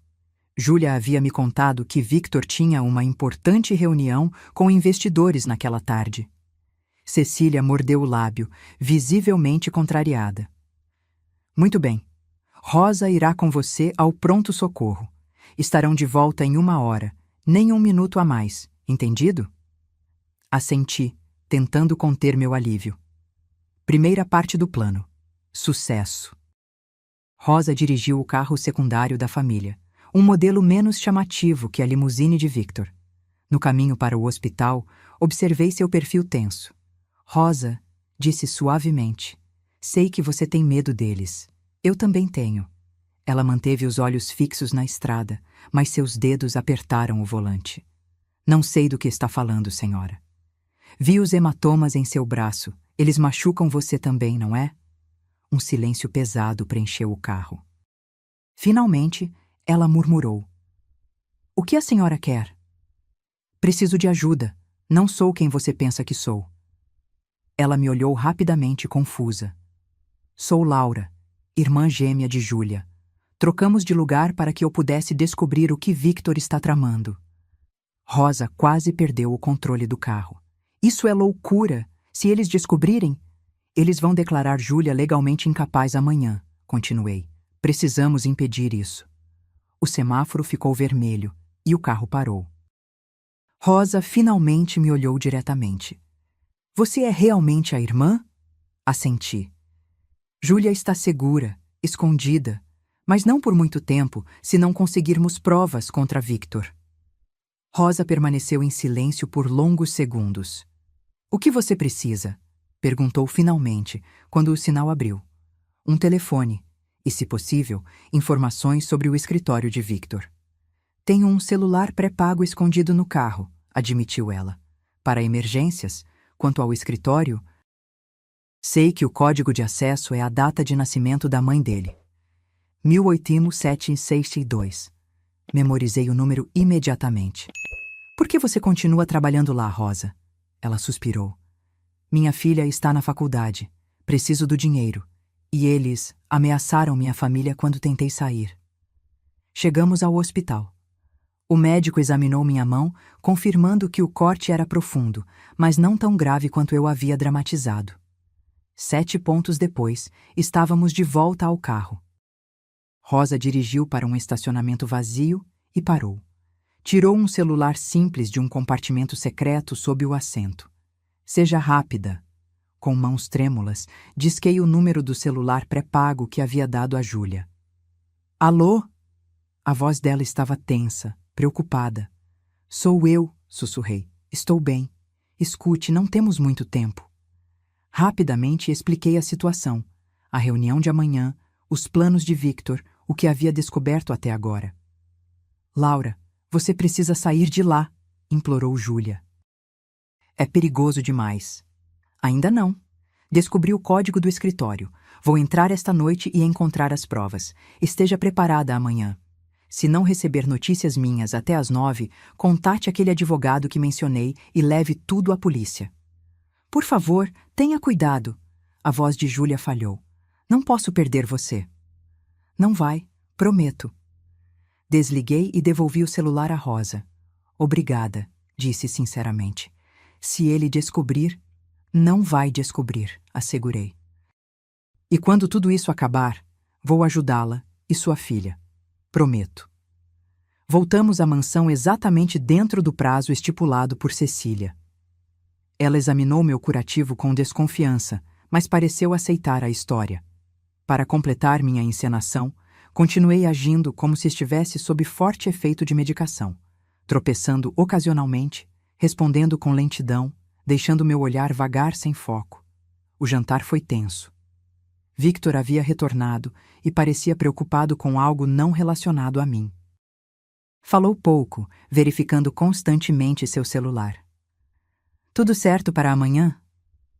Júlia havia me contado que Victor tinha uma importante reunião com investidores naquela tarde. Cecília mordeu o lábio, visivelmente contrariada. Muito bem. Rosa irá com você ao pronto-socorro. Estarão de volta em 1 hora, nem 1 minuto a mais, entendido? Assenti, tentando conter meu alívio. Primeira parte do plano. Sucesso. Rosa dirigiu o carro secundário da família, um modelo menos chamativo que a limusine de Victor. No caminho para o hospital, observei seu perfil tenso. Rosa, disse suavemente, sei que você tem medo deles. Eu também tenho. Ela manteve os olhos fixos na estrada, mas seus dedos apertaram o volante. Não sei do que está falando, senhora. Vi os hematomas em seu braço. Eles machucam você também, não é? Um silêncio pesado preencheu o carro. Finalmente, ela murmurou. O que a senhora quer? Preciso de ajuda. Não sou quem você pensa que sou. Ela me olhou rapidamente confusa. Sou Laura, irmã gêmea de Júlia. Trocamos de lugar para que eu pudesse descobrir o que Victor está tramando. Rosa quase perdeu o controle do carro. Isso é loucura. Se eles descobrirem, eles vão declarar Júlia legalmente incapaz amanhã, continuei. Precisamos impedir isso. O semáforo ficou vermelho e o carro parou. Rosa finalmente me olhou diretamente. Você é realmente a irmã? Assenti. Júlia está segura, escondida, mas não por muito tempo, se não conseguirmos provas contra Victor. Rosa permaneceu em silêncio por longos segundos. O que você precisa? Perguntou finalmente, quando o sinal abriu. Um telefone e, se possível, informações sobre o escritório de Victor. Tenho um celular pré-pago escondido no carro, admitiu ela. Para emergências, quanto ao escritório, sei que o código de acesso é a data de nascimento da mãe dele. 1862. Memorizei o número imediatamente. Por que você continua trabalhando lá, Rosa? Ela suspirou. Minha filha está na faculdade. Preciso do dinheiro. E eles ameaçaram minha família quando tentei sair. Chegamos ao hospital. O médico examinou minha mão, confirmando que o corte era profundo, mas não tão grave quanto eu havia dramatizado. 7 pontos depois, estávamos de volta ao carro. Rosa dirigiu para um estacionamento vazio e parou. Tirou um celular simples de um compartimento secreto sob o assento. Seja rápida. Com mãos trêmulas, disquei o número do celular pré-pago que havia dado a Júlia. Alô? A voz dela estava tensa, preocupada. Sou eu, sussurrei. Estou bem. Escute, não temos muito tempo. Rapidamente expliquei a situação. A reunião de amanhã, os planos de Victor, o que havia descoberto até agora. Laura, você precisa sair de lá, implorou Júlia. É perigoso demais. Ainda não. Descobri o código do escritório. Vou entrar esta noite e encontrar as provas. Esteja preparada amanhã. Se não receber notícias minhas até às 9, contate aquele advogado que mencionei e leve tudo à polícia. Por favor, tenha cuidado. A voz de Júlia falhou. Não posso perder você. Não vai, prometo. Desliguei e devolvi o celular à Rosa. Obrigada, disse sinceramente. Se ele descobrir, não vai descobrir, assegurei. E quando tudo isso acabar, vou ajudá-la e sua filha. Prometo. Voltamos à mansão exatamente dentro do prazo estipulado por Cecília. Ela examinou meu curativo com desconfiança, mas pareceu aceitar a história. Para completar minha encenação, continuei agindo como se estivesse sob forte efeito de medicação, tropeçando ocasionalmente, respondendo com lentidão, deixando meu olhar vagar sem foco. O jantar foi tenso. Victor havia retornado e parecia preocupado com algo não relacionado a mim. Falou pouco, verificando constantemente seu celular. Tudo certo para amanhã?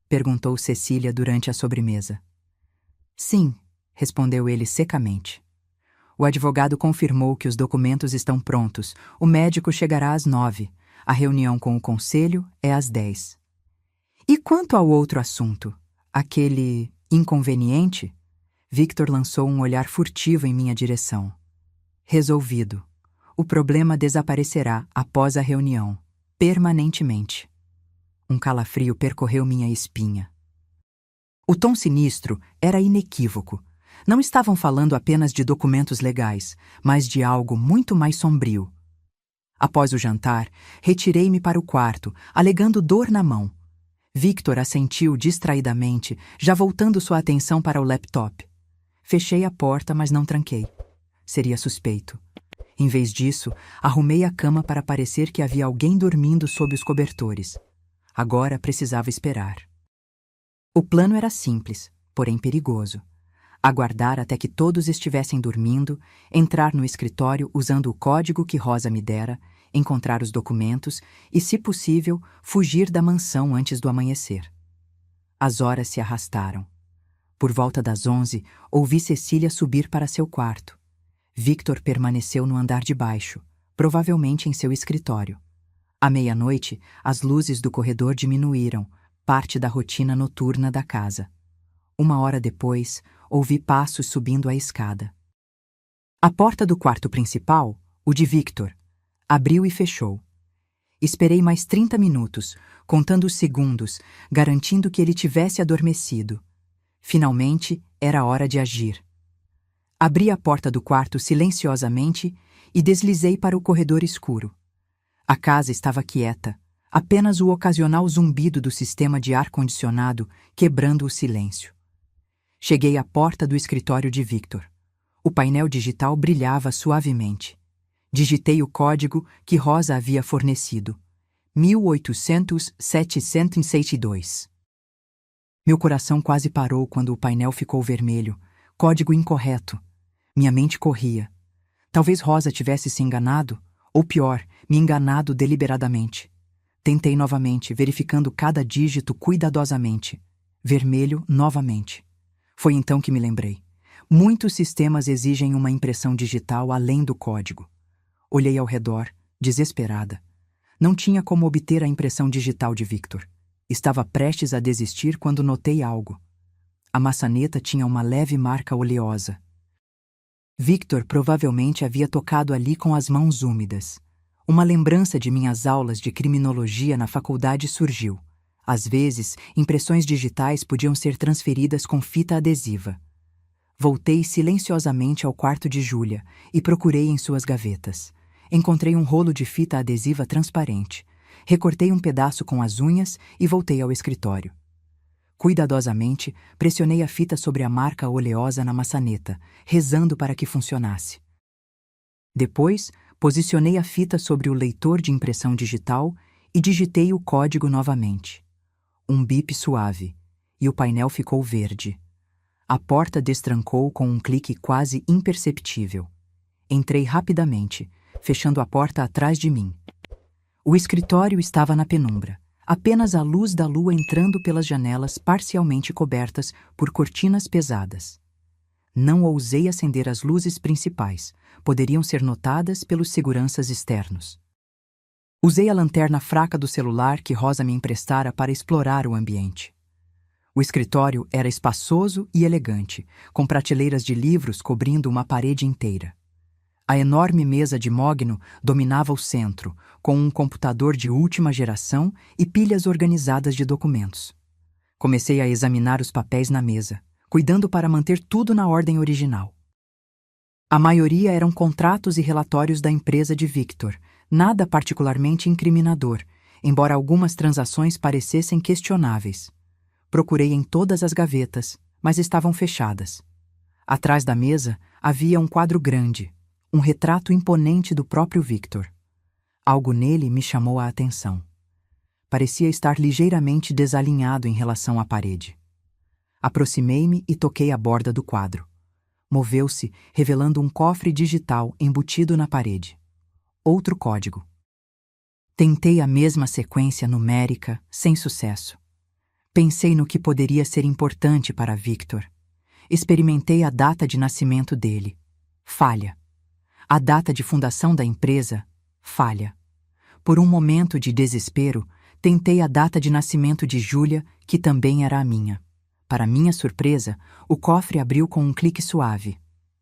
Perguntou Cecília durante a sobremesa. Sim, respondeu ele secamente. O advogado confirmou que os documentos estão prontos. O médico chegará às 9. A reunião com o conselho é às 10. E quanto ao outro assunto, aquele inconveniente? Victor lançou um olhar furtivo em minha direção. Resolvido. O problema desaparecerá após a reunião, permanentemente. Um calafrio percorreu minha espinha. O tom sinistro era inequívoco. Não estavam falando apenas de documentos legais, mas de algo muito mais sombrio. Após o jantar, retirei-me para o quarto, alegando dor na mão. Victor assentiu distraidamente, já voltando sua atenção para o laptop. Fechei a porta, mas não tranquei. Seria suspeito. Em vez disso, arrumei a cama para parecer que havia alguém dormindo sob os cobertores. Agora precisava esperar. O plano era simples, porém perigoso. Aguardar até que todos estivessem dormindo, entrar no escritório usando o código que Rosa me dera, encontrar os documentos e, se possível, fugir da mansão antes do amanhecer. As horas se arrastaram. Por volta das 11, ouvi Cecília subir para seu quarto. Victor permaneceu no andar de baixo, provavelmente em seu escritório. À meia-noite, as luzes do corredor diminuíram, parte da rotina noturna da casa. 1 hora depois, ouvi passos subindo a escada. A porta do quarto principal, o de Victor, abriu e fechou. Esperei mais 30 minutos, contando os segundos, garantindo que ele tivesse adormecido. Finalmente, era hora de agir. Abri a porta do quarto silenciosamente e deslizei para o corredor escuro. A casa estava quieta, apenas o ocasional zumbido do sistema de ar-condicionado quebrando o silêncio. Cheguei à porta do escritório de Victor. O painel digital brilhava suavemente. Digitei o código que Rosa havia fornecido. 1800-762. Meu coração quase parou quando o painel ficou vermelho. Código incorreto. Minha mente corria. Talvez Rosa tivesse se enganado, ou pior, me enganado deliberadamente. Tentei novamente, verificando cada dígito cuidadosamente. Vermelho novamente. Foi então que me lembrei. Muitos sistemas exigem uma impressão digital além do código. Olhei ao redor, desesperada. Não tinha como obter a impressão digital de Victor. Estava prestes a desistir quando notei algo. A maçaneta tinha uma leve marca oleosa. Victor provavelmente havia tocado ali com as mãos úmidas. Uma lembrança de minhas aulas de criminologia na faculdade surgiu. Às vezes, impressões digitais podiam ser transferidas com fita adesiva. Voltei silenciosamente ao quarto de Júlia e procurei em suas gavetas. Encontrei um rolo de fita adesiva transparente. Recortei um pedaço com as unhas e voltei ao escritório. Cuidadosamente, pressionei a fita sobre a marca oleosa na maçaneta, rezando para que funcionasse. Depois, posicionei a fita sobre o leitor de impressão digital e digitei o código novamente. Um bip suave, e o painel ficou verde. A porta destrancou com um clique quase imperceptível. Entrei rapidamente, fechando a porta atrás de mim. O escritório estava na penumbra, apenas a luz da lua entrando pelas janelas parcialmente cobertas por cortinas pesadas. Não ousei acender as luzes principais, poderiam ser notadas pelos seguranças externos. Usei a lanterna fraca do celular que Rosa me emprestara para explorar o ambiente. O escritório era espaçoso e elegante, com prateleiras de livros cobrindo uma parede inteira. A enorme mesa de mogno dominava o centro, com um computador de última geração e pilhas organizadas de documentos. Comecei a examinar os papéis na mesa, cuidando para manter tudo na ordem original. A maioria eram contratos e relatórios da empresa de Victor, nada particularmente incriminador, embora algumas transações parecessem questionáveis. Procurei em todas as gavetas, mas estavam fechadas. Atrás da mesa havia um quadro grande, um retrato imponente do próprio Victor. Algo nele me chamou a atenção. Parecia estar ligeiramente desalinhado em relação à parede. Aproximei-me e toquei a borda do quadro. Moveu-se, revelando um cofre digital embutido na parede. Outro código. Tentei a mesma sequência numérica, sem sucesso. Pensei no que poderia ser importante para Victor. Experimentei a data de nascimento dele. Falha. A data de fundação da empresa. Falha. Por um momento de desespero, tentei a data de nascimento de Júlia, que também era a minha. Para minha surpresa, o cofre abriu com um clique suave.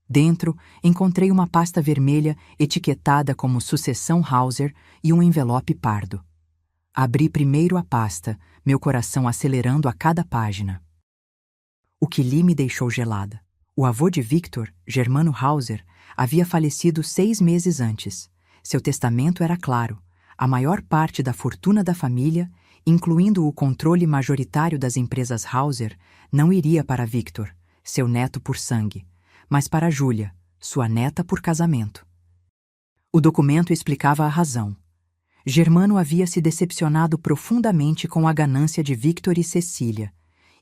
Dentro, encontrei uma pasta vermelha etiquetada como Sucessão Hauser e um envelope pardo. Abri primeiro a pasta, meu coração acelerando a cada página. O que li me deixou gelada. O avô de Victor, Germano Hauser, havia falecido 6 meses antes. Seu testamento era claro. A maior parte da fortuna da família, incluindo o controle majoritário das empresas Hauser, não iria para Victor, seu neto por sangue, mas para Júlia, sua neta por casamento. O documento explicava a razão. Germano havia se decepcionado profundamente com a ganância de Victor e Cecília,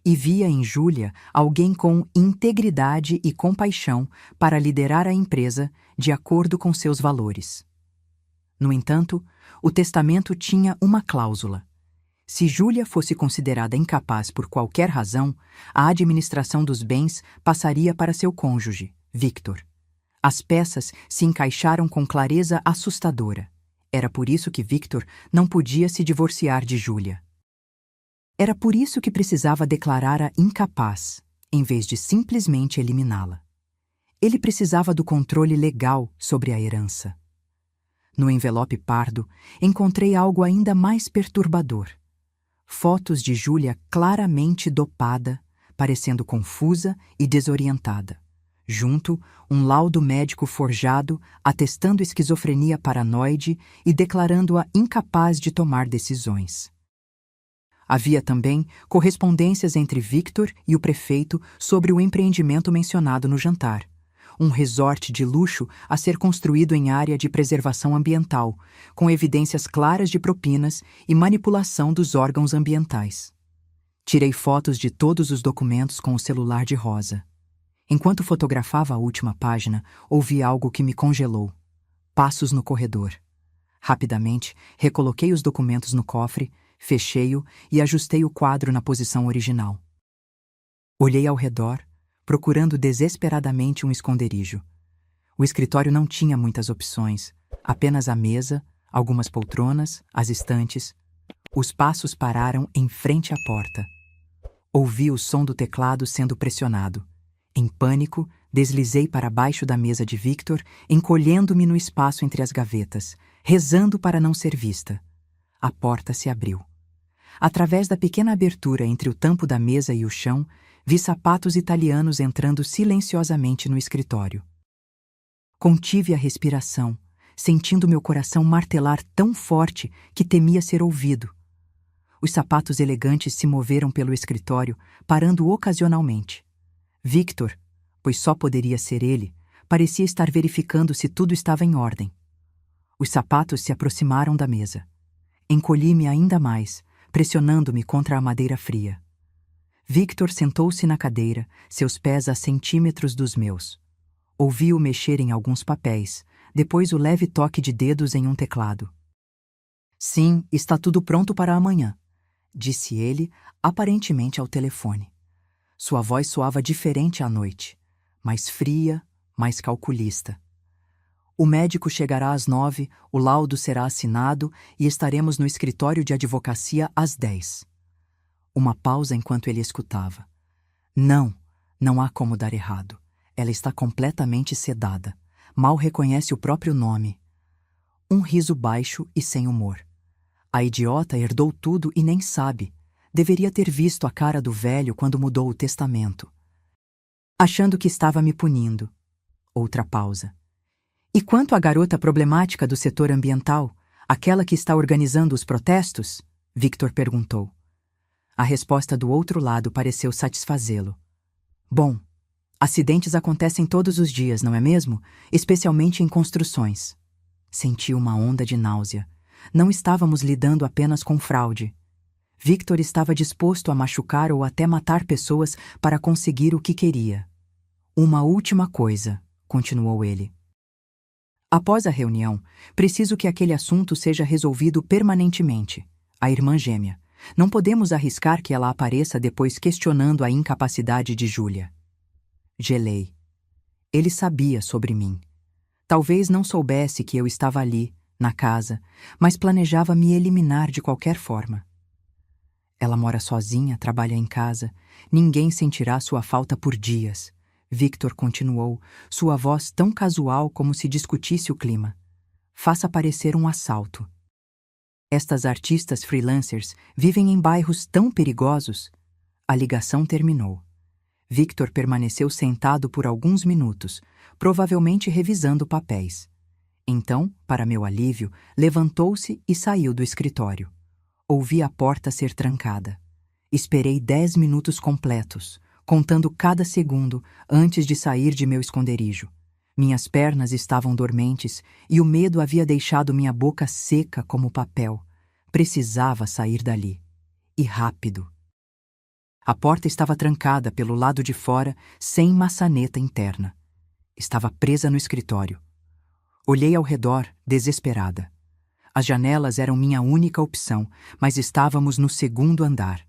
e via em Júlia alguém com integridade e compaixão para liderar a empresa de acordo com seus valores. No entanto, o testamento tinha uma cláusula. Se Júlia fosse considerada incapaz por qualquer razão, a administração dos bens passaria para seu cônjuge, Victor. As peças se encaixaram com clareza assustadora. Era por isso que Victor não podia se divorciar de Júlia. Era por isso que precisava declarar-a incapaz, em vez de simplesmente eliminá-la. Ele precisava do controle legal sobre a herança. No envelope pardo, encontrei algo ainda mais perturbador. Fotos de Júlia claramente dopada, parecendo confusa e desorientada. Junto, um laudo médico forjado atestando esquizofrenia paranoide e declarando-a incapaz de tomar decisões. Havia também correspondências entre Victor e o prefeito sobre o empreendimento mencionado no jantar. Um resort de luxo a ser construído em área de preservação ambiental, com evidências claras de propinas e manipulação dos órgãos ambientais. Tirei fotos de todos os documentos com o celular de Rosa. Enquanto fotografava a última página, ouvi algo que me congelou. Passos no corredor. Rapidamente, recoloquei os documentos no cofre, fechei-o e ajustei o quadro na posição original. Olhei ao redor, procurando desesperadamente um esconderijo. O escritório não tinha muitas opções, apenas a mesa, algumas poltronas, as estantes. Os passos pararam em frente à porta. Ouvi o som do teclado sendo pressionado. Em pânico, deslizei para baixo da mesa de Victor, encolhendo-me no espaço entre as gavetas, rezando para não ser vista. A porta se abriu. Através da pequena abertura entre o tampo da mesa e o chão, vi sapatos italianos entrando silenciosamente no escritório. Contive a respiração, sentindo meu coração martelar tão forte que temia ser ouvido. Os sapatos elegantes se moveram pelo escritório, parando ocasionalmente. Victor, pois só poderia ser ele, parecia estar verificando se tudo estava em ordem. Os sapatos se aproximaram da mesa. Encolhi-me ainda mais, pressionando-me contra a madeira fria. Victor sentou-se na cadeira, seus pés a centímetros dos meus. Ouvi-o mexer em alguns papéis, depois o leve toque de dedos em um teclado. Sim, está tudo pronto para amanhã, disse ele, aparentemente ao telefone. Sua voz soava diferente à noite, mais fria, mais calculista. O médico chegará às 9, o laudo será assinado e estaremos no escritório de advocacia às 10. Uma pausa enquanto ele escutava. Não há como dar errado. Ela está completamente sedada. Mal reconhece o próprio nome. Um riso baixo e sem humor. A idiota herdou tudo e nem sabe. Deveria ter visto a cara do velho quando mudou o testamento. Achando que estava me punindo. Outra pausa. E quanto à garota problemática do setor ambiental, aquela que está organizando os protestos? Victor perguntou. A resposta do outro lado pareceu satisfazê-lo. Bom, acidentes acontecem todos os dias, não é mesmo? Especialmente em construções. Senti uma onda de náusea. Não estávamos lidando apenas com fraude. Victor estava disposto a machucar ou até matar pessoas para conseguir o que queria. Uma última coisa, continuou ele. Após a reunião, preciso que aquele assunto seja resolvido permanentemente. A irmã gêmea. Não podemos arriscar que ela apareça depois questionando a incapacidade de Júlia. Gelei. Ele sabia sobre mim. Talvez não soubesse que eu estava ali, na casa, mas planejava me eliminar de qualquer forma. Ela mora sozinha, trabalha em casa. Ninguém sentirá sua falta por dias. Victor continuou, sua voz tão casual como se discutisse o clima. Faça parecer um assalto. Estas artistas freelancers vivem em bairros tão perigosos. A ligação terminou. Victor permaneceu sentado por alguns minutos, provavelmente revisando papéis. Então, para meu alívio, levantou-se e saiu do escritório. Ouvi a porta ser trancada. Esperei 10 minutos completos, contando cada segundo antes de sair de meu esconderijo. Minhas pernas estavam dormentes e o medo havia deixado minha boca seca como papel. Precisava sair dali. E rápido. A porta estava trancada pelo lado de fora, sem maçaneta interna. Estava presa no escritório. Olhei ao redor, desesperada. As janelas eram minha única opção, mas estávamos no segundo andar.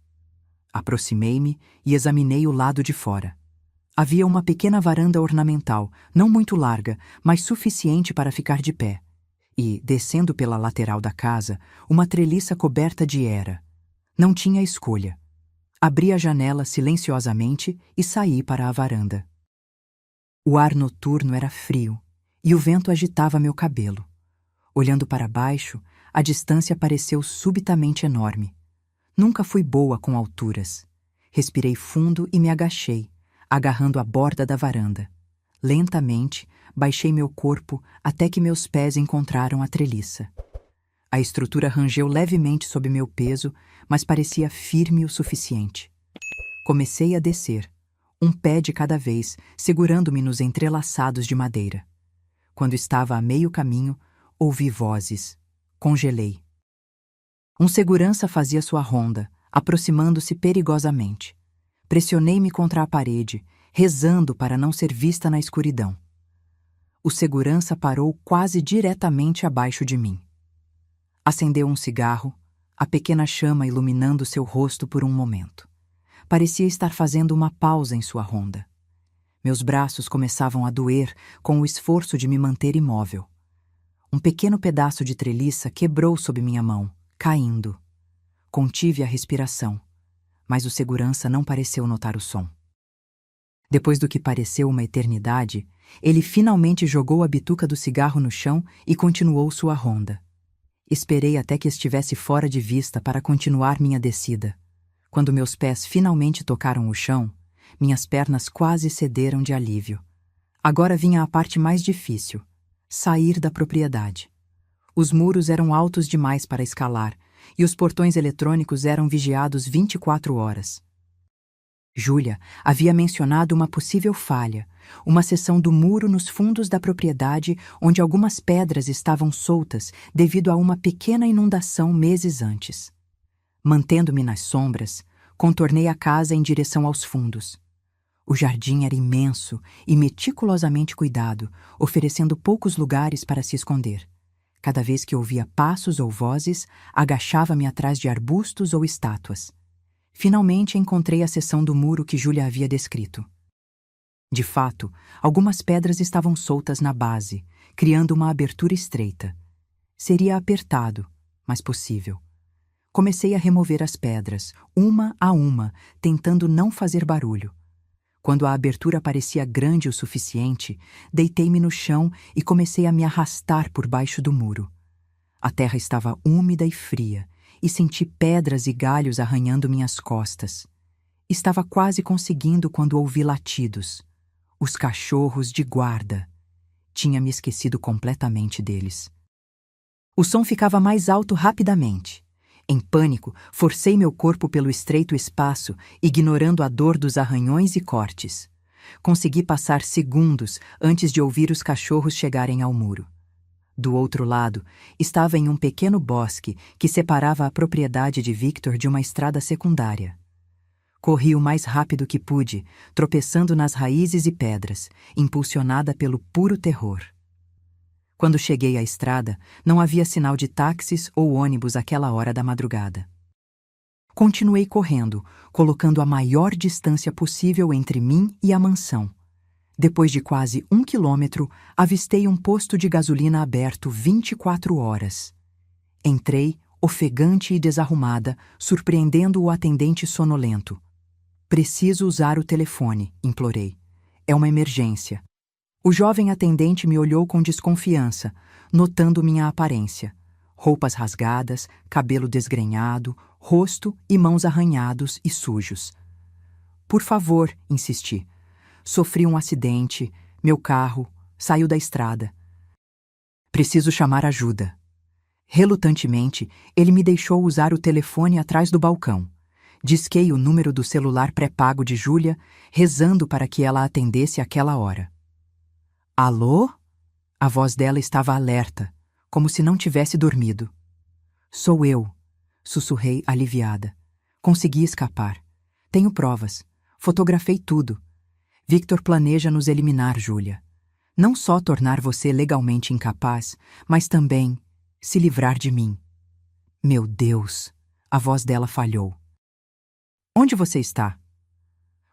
Aproximei-me e examinei o lado de fora. Havia uma pequena varanda ornamental, não muito larga, mas suficiente para ficar de pé. E, descendo pela lateral da casa, uma treliça coberta de era. Não tinha escolha. Abri a janela silenciosamente e saí para a varanda. O ar noturno era frio e o vento agitava meu cabelo. Olhando para baixo, a distância pareceu subitamente enorme. Nunca fui boa com alturas. Respirei fundo e me agachei, agarrando a borda da varanda. Lentamente, baixei meu corpo até que meus pés encontraram a treliça. A estrutura rangeu levemente sob meu peso, mas parecia firme o suficiente. Comecei a descer, um pé de cada vez, segurando-me nos entrelaçados de madeira. Quando estava a meio caminho, ouvi vozes. Congelei. Um segurança fazia sua ronda, aproximando-se perigosamente. Pressionei-me contra a parede, rezando para não ser vista na escuridão. O segurança parou quase diretamente abaixo de mim. Acendeu um cigarro, a pequena chama iluminando seu rosto por um momento. Parecia estar fazendo uma pausa em sua ronda. Meus braços começavam a doer com o esforço de me manter imóvel. Um pequeno pedaço de treliça quebrou sob minha mão, caindo. Contive a respiração, mas o segurança não pareceu notar o som. Depois do que pareceu uma eternidade, ele finalmente jogou a bituca do cigarro no chão e continuou sua ronda. Esperei até que estivesse fora de vista para continuar minha descida. Quando meus pés finalmente tocaram o chão, minhas pernas quase cederam de alívio. Agora vinha a parte mais difícil: sair da propriedade. Os muros eram altos demais para escalar e os portões eletrônicos eram vigiados 24 horas. Júlia havia mencionado uma possível falha, uma seção do muro nos fundos da propriedade onde algumas pedras estavam soltas devido a uma pequena inundação meses antes. Mantendo-me nas sombras, contornei a casa em direção aos fundos. O jardim era imenso e meticulosamente cuidado, oferecendo poucos lugares para se esconder. Cada vez que ouvia passos ou vozes, agachava-me atrás de arbustos ou estátuas. Finalmente encontrei a seção do muro que Júlia havia descrito. De fato, algumas pedras estavam soltas na base, criando uma abertura estreita. Seria apertado, mas possível. Comecei a remover as pedras, uma a uma, tentando não fazer barulho. Quando a abertura parecia grande o suficiente, deitei-me no chão e comecei a me arrastar por baixo do muro. A terra estava úmida e fria, e senti pedras e galhos arranhando minhas costas. Estava quase conseguindo quando ouvi latidos. Os cachorros de guarda. Tinha me esquecido completamente deles. O som ficava mais alto rapidamente. Em pânico, forcei meu corpo pelo estreito espaço, ignorando a dor dos arranhões e cortes. Consegui passar segundos antes de ouvir os cachorros chegarem ao muro. Do outro lado, estava em um pequeno bosque que separava a propriedade de Victor de uma estrada secundária. Corri o mais rápido que pude, tropeçando nas raízes e pedras, impulsionada pelo puro terror. Quando cheguei à estrada, não havia sinal de táxis ou ônibus àquela hora da madrugada. Continuei correndo, colocando a maior distância possível entre mim e a mansão. Depois de quase 1 quilômetro, avistei um posto de gasolina aberto 24 horas. Entrei, ofegante e desarrumada, surpreendendo o atendente sonolento. "Preciso usar o telefone", implorei. "É uma emergência." O jovem atendente me olhou com desconfiança, notando minha aparência. Roupas rasgadas, cabelo desgrenhado, rosto e mãos arranhados e sujos. "Por favor", insisti. "Sofri um acidente, meu carro saiu da estrada. Preciso chamar ajuda." Relutantemente, ele me deixou usar o telefone atrás do balcão. Disquei o número do celular pré-pago de Júlia, rezando para que ela atendesse àquela hora. "Alô?" A voz dela estava alerta, como se não tivesse dormido. "Sou eu", sussurrei aliviada. "Consegui escapar. Tenho provas. Fotografei tudo. Victor planeja nos eliminar, Júlia. Não só tornar você legalmente incapaz, mas também se livrar de mim." "Meu Deus!" A voz dela falhou. "Onde você está?"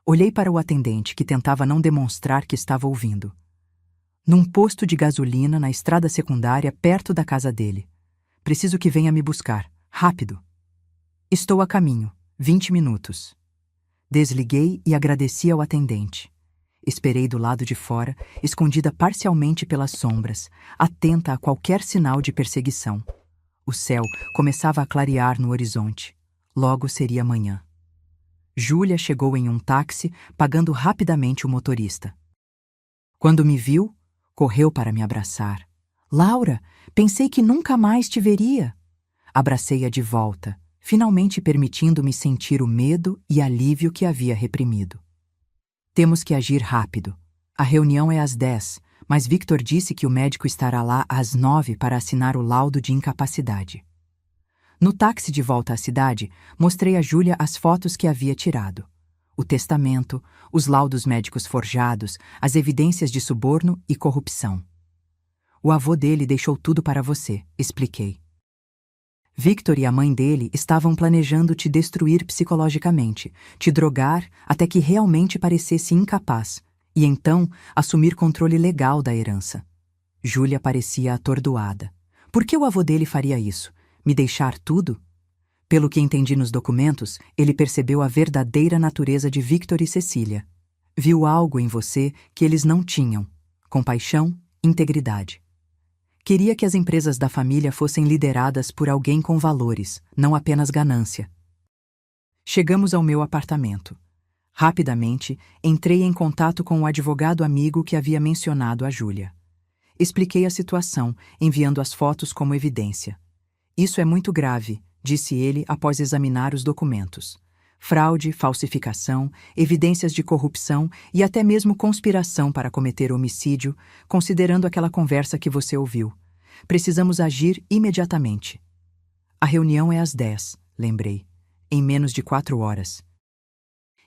Olhei para o atendente, que tentava não demonstrar que estava ouvindo. "Num posto de gasolina na estrada secundária perto da casa dele. Preciso que venha me buscar. Rápido." "Estou a caminho. 20 minutos." Desliguei e agradeci ao atendente. Esperei do lado de fora, escondida parcialmente pelas sombras, atenta a qualquer sinal de perseguição. O céu começava a clarear no horizonte. Logo seria manhã. Júlia chegou em um táxi, pagando rapidamente o motorista. Quando me viu, correu para me abraçar. "Laura, pensei que nunca mais te veria." Abracei-a de volta, finalmente permitindo-me sentir o medo e alívio que havia reprimido. "Temos que agir rápido. A reunião é às 10, mas Victor disse que o médico estará lá às 9 para assinar o laudo de incapacidade." No táxi de volta à cidade, mostrei a Júlia as fotos que havia tirado. O testamento, os laudos médicos forjados, as evidências de suborno e corrupção. "O avô dele deixou tudo para você", expliquei. "Victor e a mãe dele estavam planejando te destruir psicologicamente, te drogar até que realmente parecesse incapaz, e então assumir controle legal da herança." Júlia parecia atordoada. "Por que o avô dele faria isso? Me deixar tudo?" Pelo que entendi nos documentos, ele percebeu a verdadeira natureza de Victor e Cecília. Viu algo em você que eles não tinham: compaixão, integridade. Queria que as empresas da família fossem lideradas por alguém com valores, não apenas ganância. Chegamos ao meu apartamento. Rapidamente, entrei em contato com o advogado amigo que havia mencionado a Júlia. Expliquei a situação, enviando as fotos como evidência. "Isso é muito grave", disse ele após examinar os documentos. "Fraude, falsificação, evidências de corrupção e até mesmo conspiração para cometer homicídio, considerando aquela conversa que você ouviu. Precisamos agir imediatamente." "A reunião é às 10, lembrei. Em menos de 4 horas.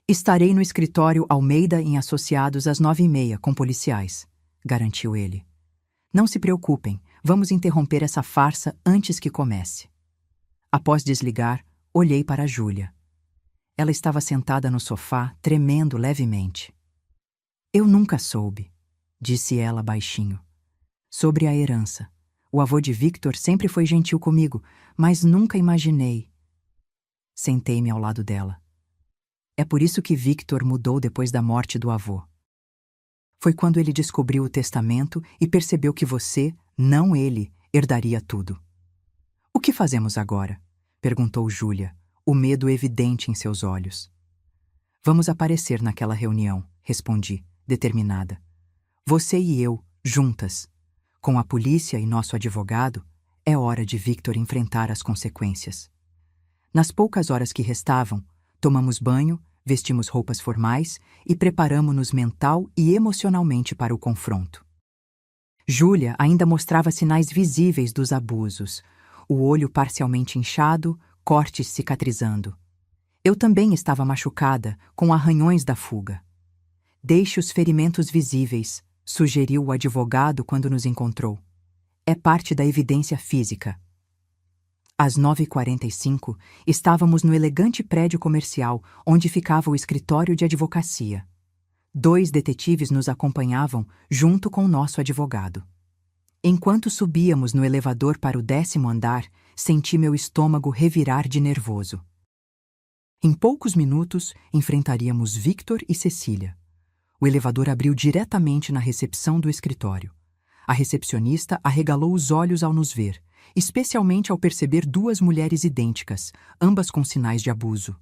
Estarei no escritório Almeida em Associados às 9h30 com policiais, garantiu ele. Não se preocupem, vamos interromper essa farsa antes que comece. Após desligar, olhei para Júlia. Ela estava sentada no sofá, tremendo levemente. Eu nunca soube, disse ela baixinho. Sobre a herança. O avô de Victor sempre foi gentil comigo, mas nunca imaginei. Sentei-me ao lado dela. É por isso que Victor mudou depois da morte do avô. Foi quando ele descobriu o testamento e percebeu que você, não ele, herdaria tudo. O que fazemos agora? Perguntou Júlia, o medo evidente em seus olhos. Vamos aparecer naquela reunião, respondi, determinada. Você e eu, juntas. Com a polícia e nosso advogado, é hora de Victor enfrentar as consequências. Nas poucas horas que restavam, tomamos banho, vestimos roupas formais e preparamo-nos mental e emocionalmente para o confronto. Júlia ainda mostrava sinais visíveis dos abusos, o olho parcialmente inchado, cortes cicatrizando. Eu também estava machucada, com arranhões da fuga. Deixe os ferimentos visíveis, sugeriu o advogado quando nos encontrou. É parte da evidência física. Às 9h45, estávamos no elegante prédio comercial onde ficava o escritório de advocacia. 2 detetives nos acompanhavam junto com o nosso advogado. Enquanto subíamos no elevador para o 10º andar, senti meu estômago revirar de nervoso. Em poucos minutos, enfrentaríamos Victor e Cecília. O elevador abriu diretamente na recepção do escritório. A recepcionista arregalou os olhos ao nos ver, especialmente ao perceber 2 mulheres idênticas, ambas com sinais de abuso.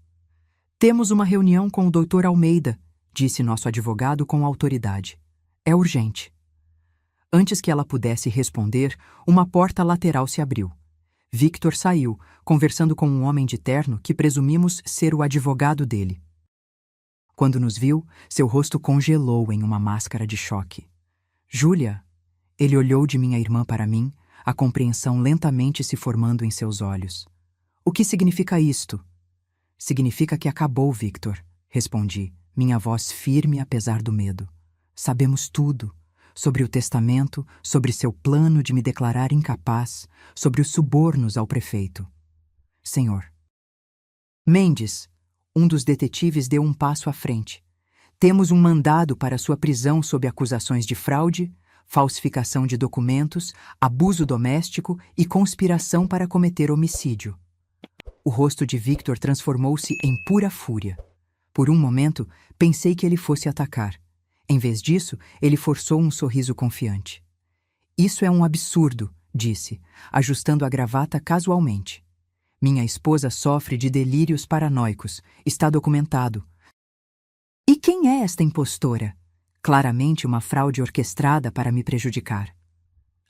Temos uma reunião com o Dr. Almeida, disse nosso advogado com autoridade. É urgente. Antes que ela pudesse responder, uma porta lateral se abriu. Victor saiu, conversando com um homem de terno que presumimos ser o advogado dele. Quando nos viu, seu rosto congelou em uma máscara de choque. Júlia, ele olhou de minha irmã para mim, a compreensão lentamente se formando em seus olhos. O que significa isto? Significa que acabou, Victor, respondi, minha voz firme apesar do medo. Sabemos tudo. Sobre o testamento, sobre seu plano de me declarar incapaz, sobre os subornos ao prefeito. Senhor. Mendes, um dos detetives deu um passo à frente. Temos um mandado para sua prisão sob acusações de fraude, falsificação de documentos, abuso doméstico e conspiração para cometer homicídio. O rosto de Victor transformou-se em pura fúria. Por um momento, pensei que ele fosse atacar. Em vez disso, ele forçou um sorriso confiante. Isso é um absurdo, disse, ajustando a gravata casualmente. Minha esposa sofre de delírios paranoicos. Está documentado. E quem é esta impostora? Claramente uma fraude orquestrada para me prejudicar.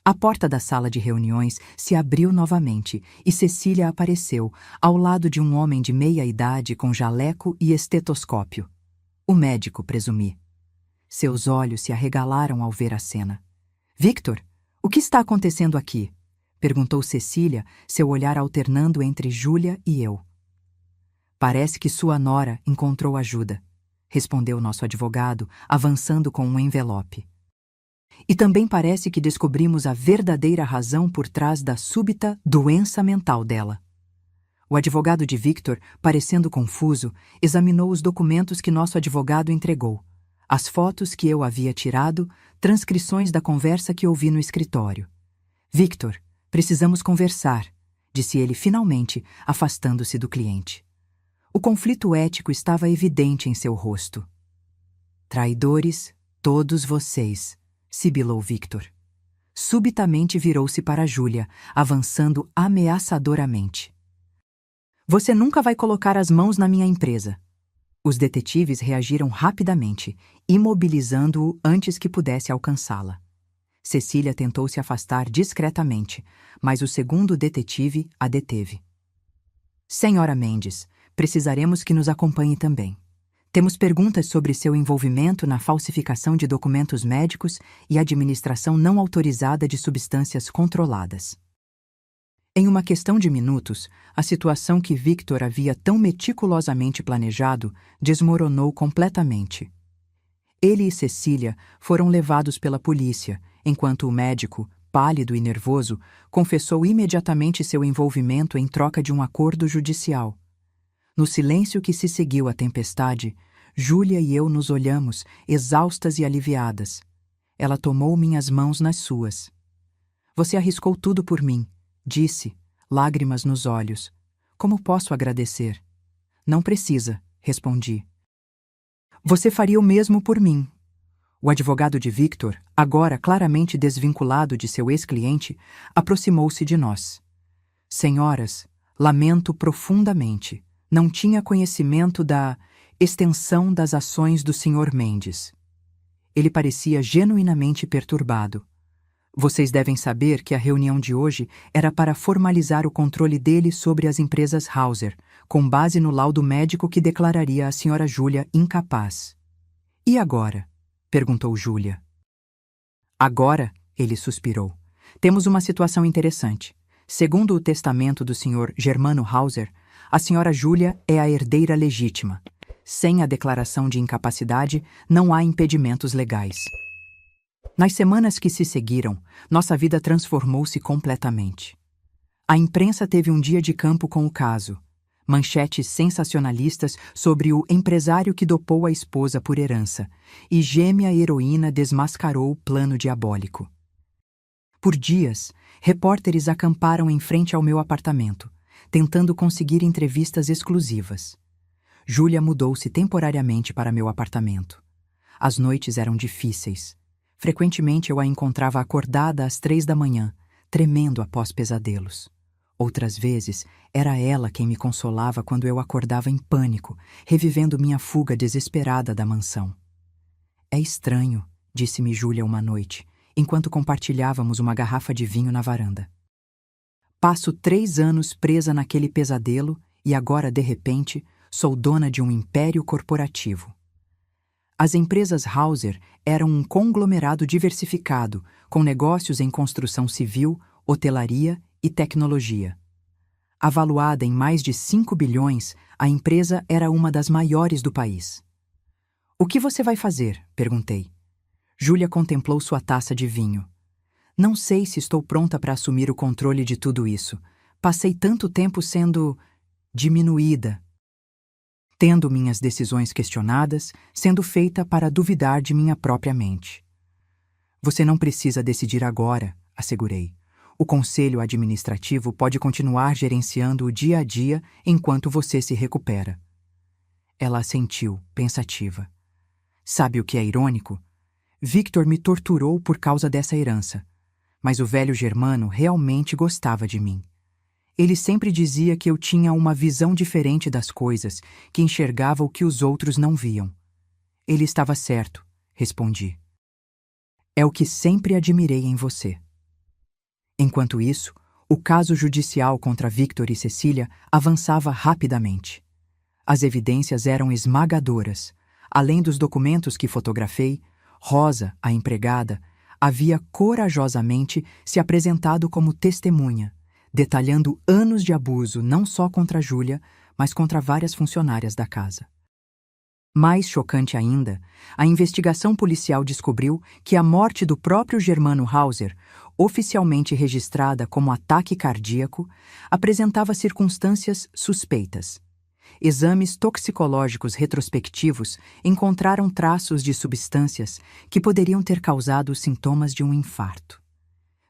A porta da sala de reuniões se abriu novamente e Cecília apareceu, ao lado de um homem de meia idade com jaleco e estetoscópio. O médico, presumi. Seus olhos se arregalaram ao ver a cena. Victor, o que está acontecendo aqui? Perguntou Cecília, seu olhar alternando entre Júlia e eu. Parece que sua nora encontrou ajuda, respondeu nosso advogado, avançando com um envelope. E também parece que descobrimos a verdadeira razão por trás da súbita doença mental dela. O advogado de Victor, parecendo confuso, examinou os documentos que nosso advogado entregou. As fotos que eu havia tirado, transcrições da conversa que ouvi no escritório. Victor, precisamos conversar, disse ele finalmente, afastando-se do cliente. O conflito ético estava evidente em seu rosto. Traidores, todos vocês, sibilou Victor. Subitamente virou-se para Júlia, avançando ameaçadoramente. Você nunca vai colocar as mãos na minha empresa. Os detetives reagiram rapidamente, imobilizando-o antes que pudesse alcançá-la. Cecília tentou se afastar discretamente, mas o segundo detetive a deteve. Senhora Mendes, precisaremos que nos acompanhe também. Temos perguntas sobre seu envolvimento na falsificação de documentos médicos e administração não autorizada de substâncias controladas. Em uma questão de minutos, a situação que Victor havia tão meticulosamente planejado desmoronou completamente. Ele e Cecília foram levados pela polícia, enquanto o médico, pálido e nervoso, confessou imediatamente seu envolvimento em troca de um acordo judicial. No silêncio que se seguiu à tempestade, Júlia e eu nos olhamos, exaustas e aliviadas. Ela tomou minhas mãos nas suas. Você arriscou tudo por mim, disse, lágrimas nos olhos. Como posso agradecer? Não precisa, respondi. Você faria o mesmo por mim. O advogado de Victor, agora claramente desvinculado de seu ex-cliente, aproximou-se de nós. Senhoras, lamento profundamente. Não tinha conhecimento da extensão das ações do Sr. Mendes. Ele parecia genuinamente perturbado. Vocês devem saber que a reunião de hoje era para formalizar o controle dele sobre as empresas Hauser, com base no laudo médico que declararia a Sra. Júlia incapaz. E agora? Perguntou Júlia. Agora, ele suspirou. Temos uma situação interessante. Segundo o testamento do Sr. Germano Hauser, a Sra. Júlia é a herdeira legítima. Sem a declaração de incapacidade, não há impedimentos legais. Nas semanas que se seguiram, nossa vida transformou-se completamente. A imprensa teve um dia de campo com o caso. Manchetes sensacionalistas sobre o empresário que dopou a esposa por herança e gêmea heroína desmascarou o plano diabólico. Por dias, repórteres acamparam em frente ao meu apartamento, tentando conseguir entrevistas exclusivas. Júlia mudou-se temporariamente para meu apartamento. As noites eram difíceis. Frequentemente eu a encontrava acordada às 3 da manhã, tremendo após pesadelos. Outras vezes, era ela quem me consolava quando eu acordava em pânico, revivendo minha fuga desesperada da mansão. É estranho, disse-me Júlia uma noite, enquanto compartilhávamos uma garrafa de vinho na varanda. Passo 3 anos presa naquele pesadelo e agora, de repente, sou dona de um império corporativo. As empresas Hauser eram um conglomerado diversificado, com negócios em construção civil, hotelaria e tecnologia. Avaliada em mais de 5 bilhões, a empresa era uma das maiores do país. O que você vai fazer? Perguntei. Júlia contemplou sua taça de vinho. Não sei se estou pronta para assumir o controle de tudo isso. Passei tanto tempo sendo diminuída, tendo minhas decisões questionadas, sendo feita para duvidar de minha própria mente. Você não precisa decidir agora, assegurei. O conselho administrativo pode continuar gerenciando o dia a dia enquanto você se recupera. Ela assentiu, pensativa. Sabe o que é irônico? Victor me torturou por causa dessa herança, mas o velho Germano realmente gostava de mim. Ele sempre dizia que eu tinha uma visão diferente das coisas, que enxergava o que os outros não viam. Ele estava certo, respondi. É o que sempre admirei em você. Enquanto isso, o caso judicial contra Victor e Cecília avançava rapidamente. As evidências eram esmagadoras. Além dos documentos que fotografei, Rosa, a empregada, havia corajosamente se apresentado como testemunha, detalhando anos de abuso não só contra Júlia, mas contra várias funcionárias da casa. Mais chocante ainda, a investigação policial descobriu que a morte do próprio Germano Hauser, oficialmente registrada como ataque cardíaco, apresentava circunstâncias suspeitas. Exames toxicológicos retrospectivos encontraram traços de substâncias que poderiam ter causado os sintomas de um infarto.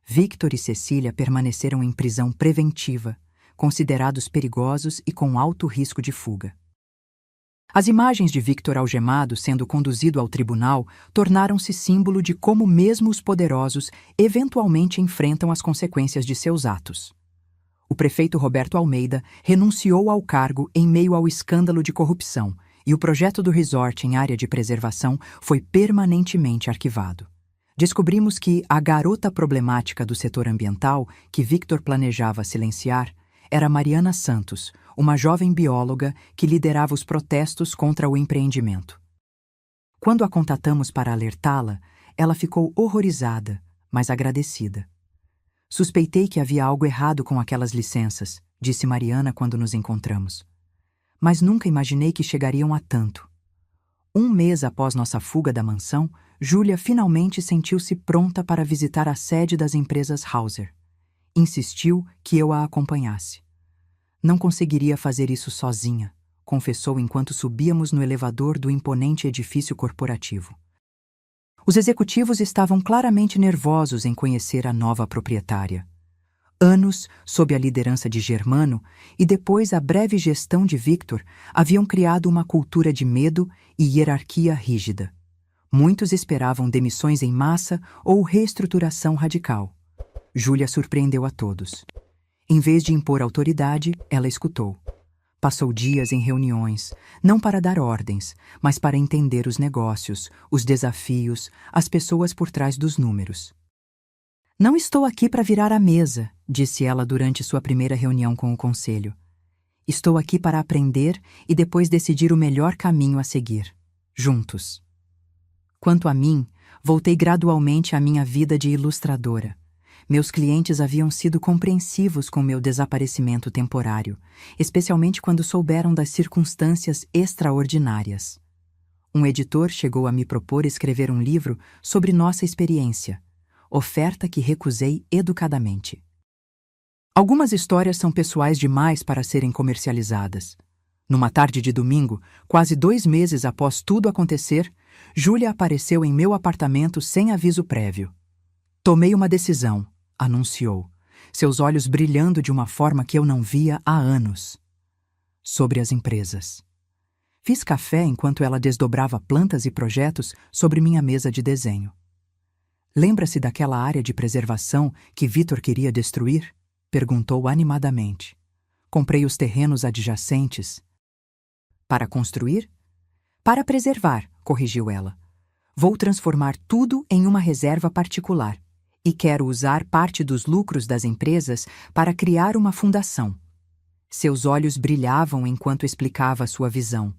Victor e Cecília permaneceram em prisão preventiva, considerados perigosos e com alto risco de fuga. As imagens de Victor algemado sendo conduzido ao tribunal tornaram-se símbolo de como mesmo os poderosos eventualmente enfrentam as consequências de seus atos. O prefeito Roberto Almeida renunciou ao cargo em meio ao escândalo de corrupção e o projeto do resort em área de preservação foi permanentemente arquivado. Descobrimos que a garota problemática do setor ambiental que Victor planejava silenciar era Mariana Santos, uma jovem bióloga que liderava os protestos contra o empreendimento. Quando a contatamos para alertá-la, ela ficou horrorizada, mas agradecida. Suspeitei que havia algo errado com aquelas licenças, disse Mariana quando nos encontramos. Mas nunca imaginei que chegariam a tanto. Um mês após nossa fuga da mansão, Júlia finalmente sentiu-se pronta para visitar a sede das empresas Hauser. Insistiu que eu a acompanhasse. Não conseguiria fazer isso sozinha, confessou enquanto subíamos no elevador do imponente edifício corporativo. Os executivos estavam claramente nervosos em conhecer a nova proprietária. Anos, sob a liderança de Germano, e depois a breve gestão de Victor, haviam criado uma cultura de medo e hierarquia rígida. Muitos esperavam demissões em massa ou reestruturação radical. Júlia surpreendeu a todos. Em vez de impor autoridade, ela escutou. Passou dias em reuniões, não para dar ordens, mas para entender os negócios, os desafios, as pessoas por trás dos números. Não estou aqui para virar a mesa, disse ela durante sua primeira reunião com o conselho. Estou aqui para aprender e depois decidir o melhor caminho a seguir, juntos. Quanto a mim, voltei gradualmente à minha vida de ilustradora. Meus clientes haviam sido compreensivos com meu desaparecimento temporário, especialmente quando souberam das circunstâncias extraordinárias. Um editor chegou a me propor escrever um livro sobre nossa experiência, oferta que recusei educadamente. Algumas histórias são pessoais demais para serem comercializadas. Numa tarde de domingo, quase 2 meses após tudo acontecer, Júlia apareceu em meu apartamento sem aviso prévio. Tomei uma decisão, anunciou, seus olhos brilhando de uma forma que eu não via há anos. Sobre as empresas. Fiz café enquanto ela desdobrava plantas e projetos sobre minha mesa de desenho. Lembra-se daquela área de preservação que Victor queria destruir? Perguntou animadamente. Comprei os terrenos adjacentes. Para construir? Para preservar, corrigiu ela. Vou transformar tudo em uma reserva particular e quero usar parte dos lucros das empresas para criar uma fundação. Seus olhos brilhavam enquanto explicava sua visão.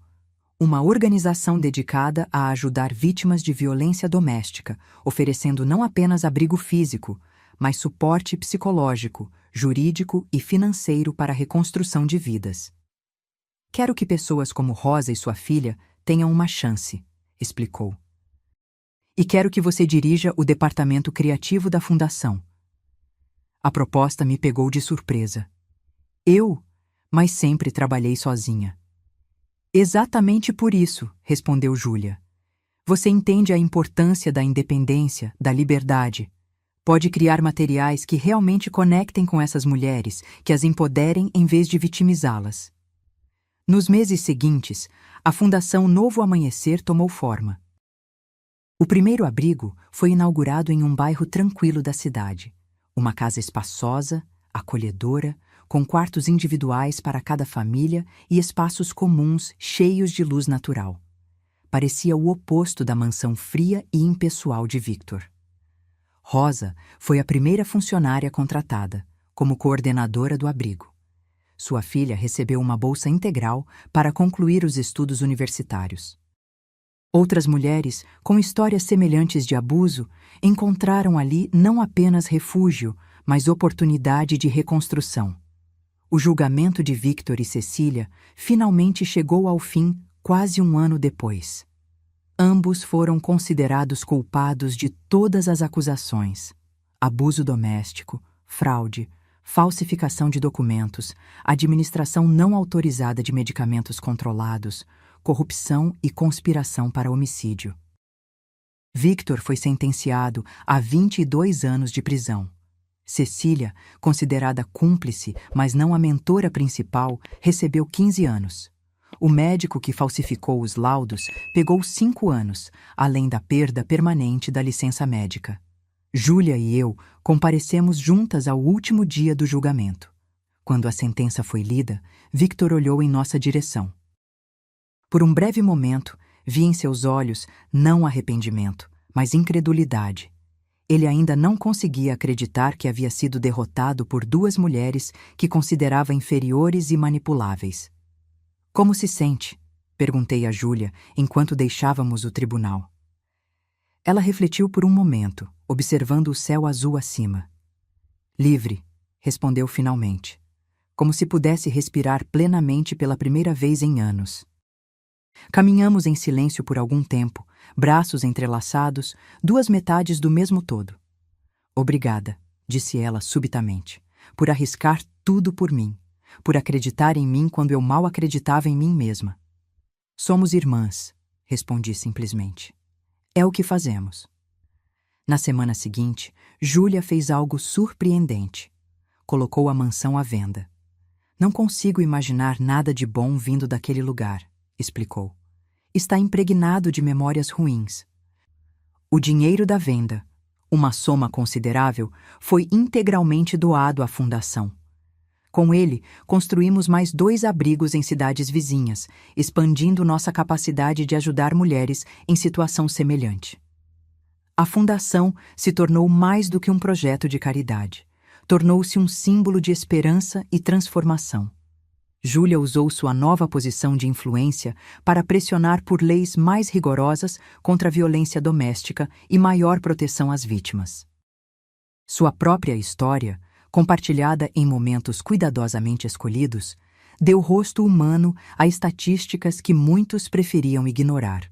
Uma organização dedicada a ajudar vítimas de violência doméstica, oferecendo não apenas abrigo físico, mas suporte psicológico, jurídico e financeiro para a reconstrução de vidas. Quero que pessoas como Rosa e sua filha tenham uma chance, explicou. E quero que você dirija o departamento criativo da fundação. A proposta me pegou de surpresa. Mas sempre trabalhei sozinha. Exatamente por isso, respondeu Júlia. Você entende a importância da independência, da liberdade. Pode criar materiais que realmente conectem com essas mulheres, que as empoderem em vez de vitimizá-las. Nos meses seguintes, a Fundação Novo Amanhecer tomou forma. O primeiro abrigo foi inaugurado em um bairro tranquilo da cidade. Uma casa espaçosa, acolhedora, com quartos individuais para cada família e espaços comuns cheios de luz natural. Parecia o oposto da mansão fria e impessoal de Victor. Rosa foi a primeira funcionária contratada, como coordenadora do abrigo. Sua filha recebeu uma bolsa integral para concluir os estudos universitários. Outras mulheres, com histórias semelhantes de abuso, encontraram ali não apenas refúgio, mas oportunidade de reconstrução. O julgamento de Victor e Cecília finalmente chegou ao fim quase 1 ano depois. Ambos foram considerados culpados de todas as acusações: abuso doméstico, fraude, falsificação de documentos, administração não autorizada de medicamentos controlados, corrupção e conspiração para homicídio. Victor foi sentenciado a 22 anos de prisão. Cecília, considerada cúmplice, mas não a mentora principal, recebeu 15 anos. O médico que falsificou os laudos pegou 5 anos, além da perda permanente da licença médica. Júlia e eu comparecemos juntas ao último dia do julgamento. Quando a sentença foi lida, Victor olhou em nossa direção. Por um breve momento, vi em seus olhos não arrependimento, mas incredulidade. Ele ainda não conseguia acreditar que havia sido derrotado por 2 mulheres que considerava inferiores e manipuláveis. Como se sente? Perguntei a Júlia enquanto deixávamos o tribunal. Ela refletiu por um momento, observando o céu azul acima. Livre, respondeu finalmente, como se pudesse respirar plenamente pela primeira vez em anos. Caminhamos em silêncio por algum tempo, braços entrelaçados, duas metades do mesmo todo. Obrigada, disse ela subitamente, por arriscar tudo por mim, por acreditar em mim quando eu mal acreditava em mim mesma. Somos irmãs, respondi simplesmente. É o que fazemos. Na semana seguinte, Júlia fez algo surpreendente. Colocou a mansão à venda. Não consigo imaginar nada de bom vindo daquele lugar, explicou. Está impregnado de memórias ruins. O dinheiro da venda, uma soma considerável, foi integralmente doado à fundação. Com ele, construímos mais 2 abrigos em cidades vizinhas, expandindo nossa capacidade de ajudar mulheres em situação semelhante. A fundação se tornou mais do que um projeto de caridade. Tornou-se um símbolo de esperança e transformação. Júlia usou sua nova posição de influência para pressionar por leis mais rigorosas contra a violência doméstica e maior proteção às vítimas. Sua própria história, compartilhada em momentos cuidadosamente escolhidos, deu rosto humano a estatísticas que muitos preferiam ignorar.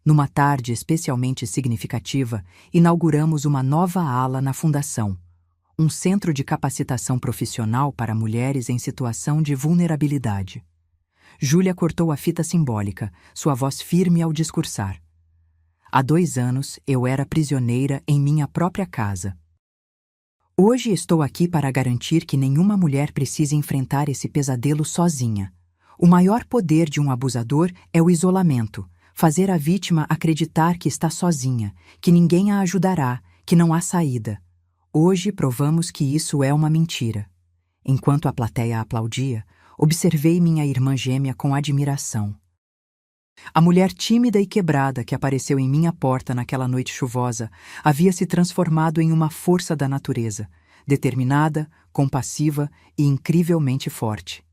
Numa tarde especialmente significativa, inauguramos uma nova ala na Fundação, um centro de capacitação profissional para mulheres em situação de vulnerabilidade. Júlia cortou a fita simbólica, sua voz firme ao discursar. Há 2 anos eu era prisioneira em minha própria casa. Hoje estou aqui para garantir que nenhuma mulher precise enfrentar esse pesadelo sozinha. O maior poder de um abusador é o isolamento, fazer a vítima acreditar que está sozinha, que ninguém a ajudará, que não há saída. Hoje provamos que isso é uma mentira. Enquanto a plateia aplaudia, observei minha irmã gêmea com admiração. A mulher tímida e quebrada que apareceu em minha porta naquela noite chuvosa havia se transformado em uma força da natureza, determinada, compassiva e incrivelmente forte.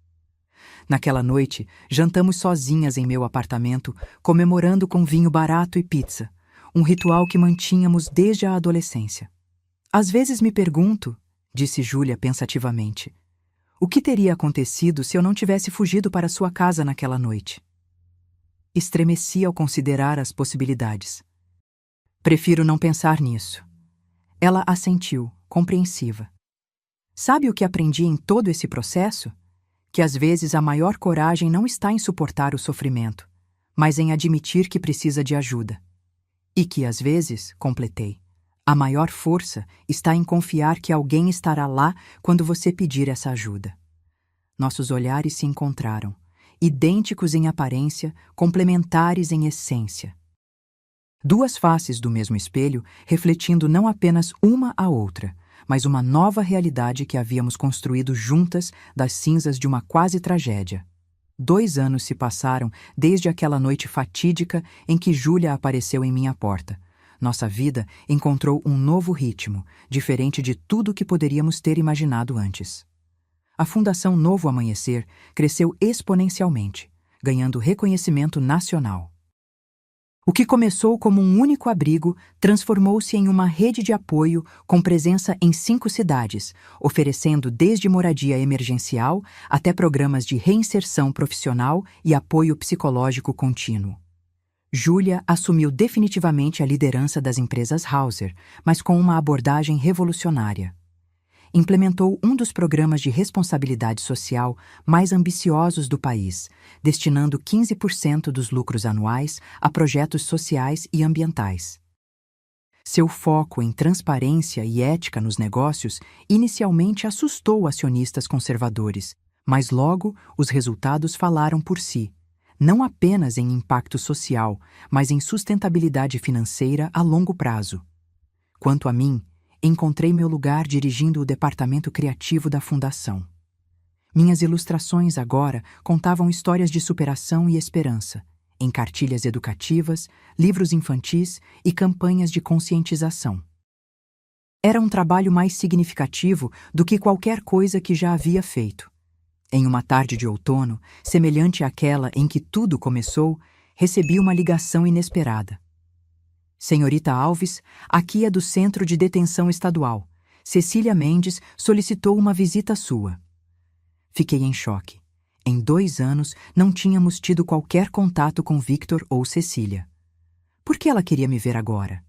Naquela noite, jantamos sozinhas em meu apartamento, comemorando com vinho barato e pizza, um ritual que mantínhamos desde a adolescência. Às vezes me pergunto, disse Júlia pensativamente, o que teria acontecido se eu não tivesse fugido para sua casa naquela noite? Estremeci ao considerar as possibilidades. Prefiro não pensar nisso. Ela assentiu, compreensiva. Sabe o que aprendi em todo esse processo? Que às vezes a maior coragem não está em suportar o sofrimento, mas em admitir que precisa de ajuda. E que às vezes, completei, a maior força está em confiar que alguém estará lá quando você pedir essa ajuda. Nossos olhares se encontraram, idênticos em aparência, complementares em essência. 2 faces do mesmo espelho, refletindo não apenas uma a outra, mas uma nova realidade que havíamos construído juntas das cinzas de uma quase tragédia. 2 anos se passaram desde aquela noite fatídica em que Júlia apareceu em minha porta. Nossa vida encontrou um novo ritmo, diferente de tudo que poderíamos ter imaginado antes. A Fundação Novo Amanhecer cresceu exponencialmente, ganhando reconhecimento nacional. O que começou como um único abrigo transformou-se em uma rede de apoio com presença em 5 cidades, oferecendo desde moradia emergencial até programas de reinserção profissional e apoio psicológico contínuo. Júlia assumiu definitivamente a liderança das empresas Hauser, mas com uma abordagem revolucionária. Implementou um dos programas de responsabilidade social mais ambiciosos do país, destinando 15% dos lucros anuais a projetos sociais e ambientais. Seu foco em transparência e ética nos negócios inicialmente assustou acionistas conservadores, mas logo os resultados falaram por si, não apenas em impacto social, mas em sustentabilidade financeira a longo prazo. Quanto a mim, encontrei meu lugar dirigindo o departamento criativo da Fundação. Minhas ilustrações agora contavam histórias de superação e esperança, em cartilhas educativas, livros infantis e campanhas de conscientização. Era um trabalho mais significativo do que qualquer coisa que já havia feito. Em uma tarde de outono, semelhante àquela em que tudo começou, recebi uma ligação inesperada. Senhorita Alves, aqui é do Centro de Detenção Estadual. Cecília Mendes solicitou uma visita sua. Fiquei em choque. Em 2 anos, não tínhamos tido qualquer contato com Victor ou Cecília. Por que ela queria me ver agora?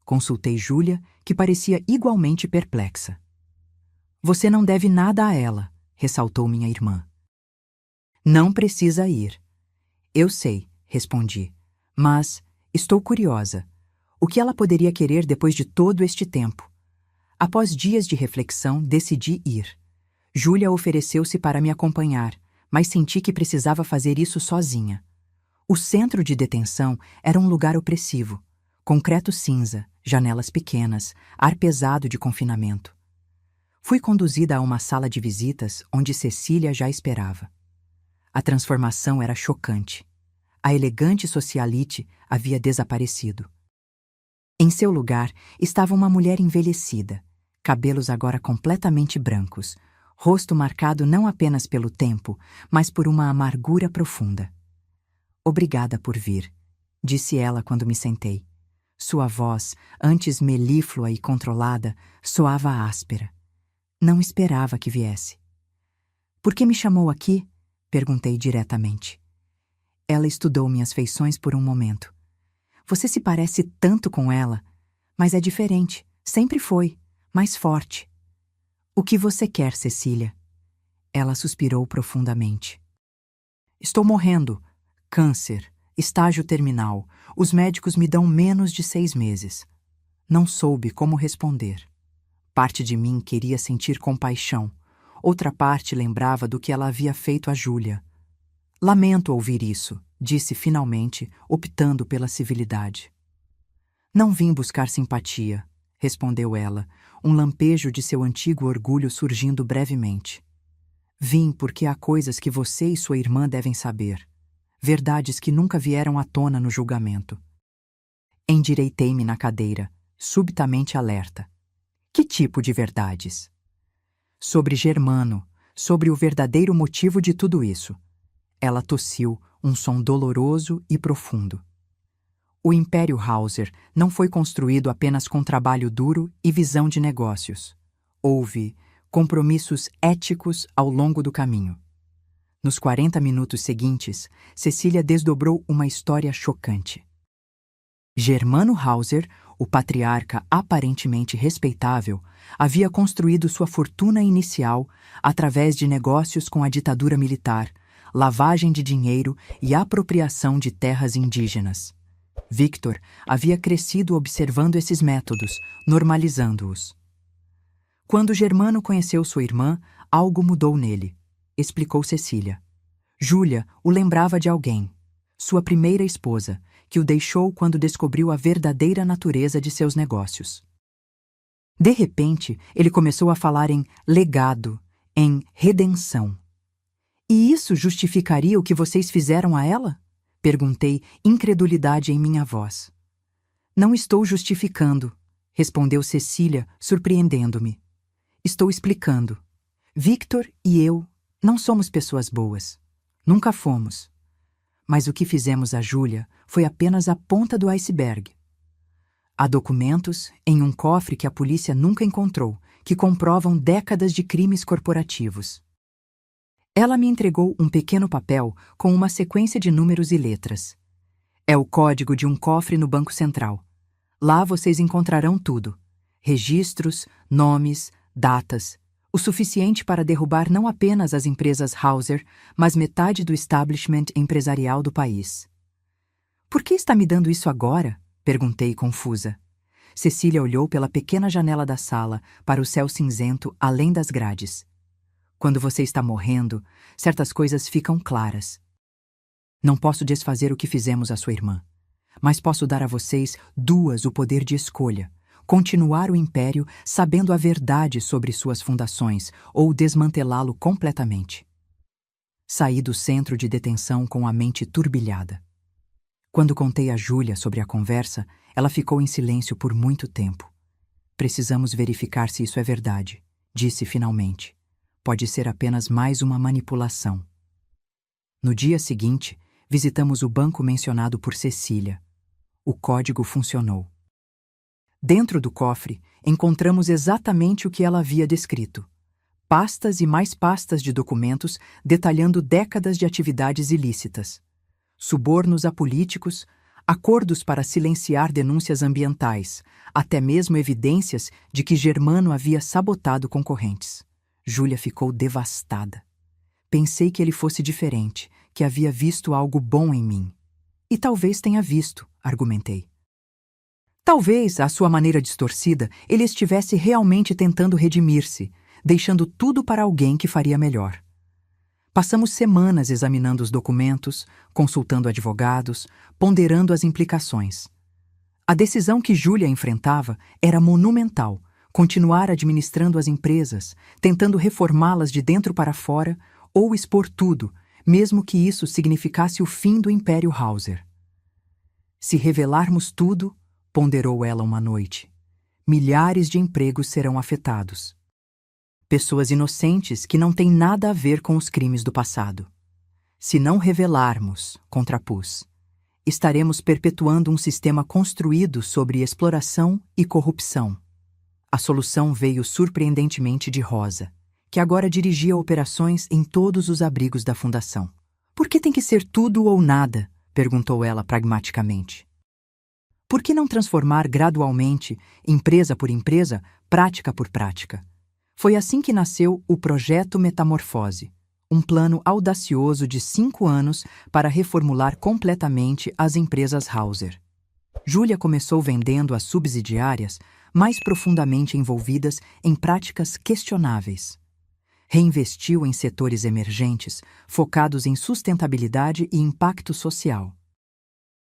Consultei Júlia, que parecia igualmente perplexa. Você não deve nada a ela, ressaltou minha irmã. Não precisa ir. Eu sei, respondi, mas estou curiosa. O que ela poderia querer depois de todo este tempo? Após dias de reflexão, decidi ir. Júlia ofereceu-se para me acompanhar, mas senti que precisava fazer isso sozinha. O centro de detenção era um lugar opressivo. Concreto cinza, janelas pequenas, ar pesado de confinamento. Fui conduzida a uma sala de visitas onde Cecília já esperava. A transformação era chocante. A elegante socialite havia desaparecido. Em seu lugar estava uma mulher envelhecida, cabelos agora completamente brancos, rosto marcado não apenas pelo tempo, mas por uma amargura profunda. Obrigada por vir, disse ela quando me sentei. Sua voz, antes melíflua e controlada, soava áspera. Não esperava que viesse. Por que me chamou aqui? Perguntei diretamente. Ela estudou minhas feições por um momento. Você se parece tanto com ela, mas é diferente, sempre foi, mais forte. O que você quer, Cecília? Ela suspirou profundamente. Estou morrendo. Câncer, estágio terminal. Os médicos me dão menos de 6 meses. Não soube como responder. Parte de mim queria sentir compaixão. Outra parte lembrava do que ela havia feito a Júlia. Lamento ouvir isso, disse finalmente, optando pela civilidade. Não vim buscar simpatia, respondeu ela, um lampejo de seu antigo orgulho surgindo brevemente. Vim porque há coisas que você e sua irmã devem saber. Verdades que nunca vieram à tona no julgamento. Endireitei-me na cadeira, subitamente alerta. Que tipo de verdades? Sobre Germano, sobre o verdadeiro motivo de tudo isso. Ela tossiu, um som doloroso e profundo. O Império Hauser não foi construído apenas com trabalho duro e visão de negócios. Houve compromissos éticos ao longo do caminho. Nos 40 minutos seguintes, Cecília desdobrou uma história chocante. Germano Hauser, o patriarca aparentemente respeitável, havia construído sua fortuna inicial através de negócios com a ditadura militar, lavagem de dinheiro e apropriação de terras indígenas. Victor havia crescido observando esses métodos, normalizando-os. Quando Germano conheceu sua irmã, algo mudou nele, explicou Cecília. Júlia o lembrava de alguém, sua primeira esposa, que o deixou quando descobriu a verdadeira natureza de seus negócios. De repente, ele começou a falar em legado, em redenção. E isso justificaria o que vocês fizeram a ela? Perguntei, incredulidade em minha voz. Não estou justificando, respondeu Cecília, surpreendendo-me. Estou explicando. Victor e eu não somos pessoas boas. Nunca fomos. Mas o que fizemos a Júlia foi apenas a ponta do iceberg. Há documentos, em um cofre que a polícia nunca encontrou, que comprovam décadas de crimes corporativos. Ela me entregou um pequeno papel com uma sequência de números e letras. É o código de um cofre no Banco Central. Lá vocês encontrarão tudo. Registros, nomes, datas. O suficiente para derrubar não apenas as empresas Hauser, mas metade do establishment empresarial do país. Por que está me dando isso agora? Perguntei confusa. Cecília olhou pela pequena janela da sala para o céu cinzento além das grades. Quando você está morrendo, certas coisas ficam claras. Não posso desfazer o que fizemos à sua irmã, mas posso dar a vocês duas o poder de escolha. Continuar o império sabendo a verdade sobre suas fundações ou desmantelá-lo completamente. Saí do centro de detenção com a mente turbilhada. Quando contei a Júlia sobre a conversa, ela ficou em silêncio por muito tempo. Precisamos verificar se isso é verdade, disse finalmente. Pode ser apenas mais uma manipulação. No dia seguinte, visitamos o banco mencionado por Cecília. O código funcionou. Dentro do cofre, encontramos exatamente o que ela havia descrito. Pastas e mais pastas de documentos detalhando décadas de atividades ilícitas. Subornos a políticos, acordos para silenciar denúncias ambientais, até mesmo evidências de que Germano havia sabotado concorrentes. Júlia ficou devastada. Pensei que ele fosse diferente, que havia visto algo bom em mim. E talvez tenha visto, argumentei. Talvez, à sua maneira distorcida, ele estivesse realmente tentando redimir-se, deixando tudo para alguém que faria melhor. Passamos semanas examinando os documentos, consultando advogados, ponderando as implicações. A decisão que Júlia enfrentava era monumental: continuar administrando as empresas, tentando reformá-las de dentro para fora, ou expor tudo, mesmo que isso significasse o fim do Império Hauser. Se revelarmos tudo, ponderou ela uma noite, milhares de empregos serão afetados. Pessoas inocentes que não têm nada a ver com os crimes do passado. Se não revelarmos, contrapus, estaremos perpetuando um sistema construído sobre exploração e corrupção. A solução veio surpreendentemente de Rosa, que agora dirigia operações em todos os abrigos da fundação. Por que tem que ser tudo ou nada? Perguntou ela pragmaticamente. Por que não transformar gradualmente, empresa por empresa, prática por prática? Foi assim que nasceu o Projeto Metamorfose, um plano audacioso de 5 anos para reformular completamente as empresas Hauser. Júlia começou vendendo as subsidiárias mais profundamente envolvidas em práticas questionáveis. Reinvestiu em setores emergentes, focados em sustentabilidade e impacto social.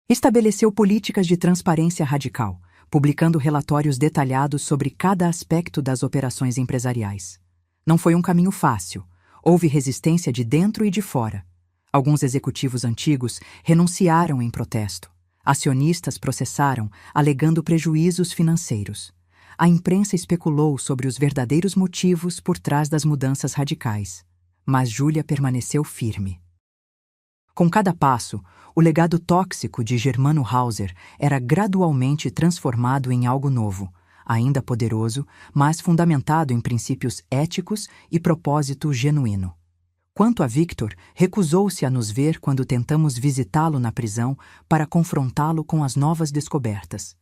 Estabeleceu políticas de transparência radical, publicando relatórios detalhados sobre cada aspecto das operações empresariais. Não foi um caminho fácil. Houve resistência de dentro e de fora. Alguns executivos antigos renunciaram em protesto. Acionistas processaram, alegando prejuízos financeiros. A imprensa especulou sobre os verdadeiros motivos por trás das mudanças radicais. Mas Júlia permaneceu firme. Com cada passo, o legado tóxico de Germano Hauser era gradualmente transformado em algo novo, ainda poderoso, mas fundamentado em princípios éticos e propósito genuíno. Quanto a Victor, recusou-se a nos ver quando tentamos visitá-lo na prisão para confrontá-lo com as novas descobertas.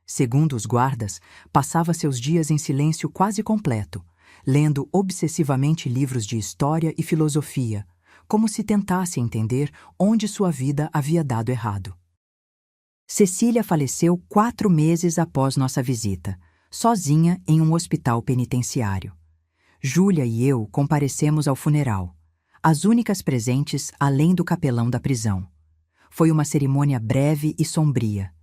Segundo os guardas, passava seus dias em silêncio quase completo, lendo obsessivamente livros de história e filosofia, como se tentasse entender onde sua vida havia dado errado. Cecília faleceu 4 meses após nossa visita, sozinha em um hospital penitenciário. Júlia e eu comparecemos ao funeral, as únicas presentes além do capelão da prisão. Foi uma cerimônia breve e sombria,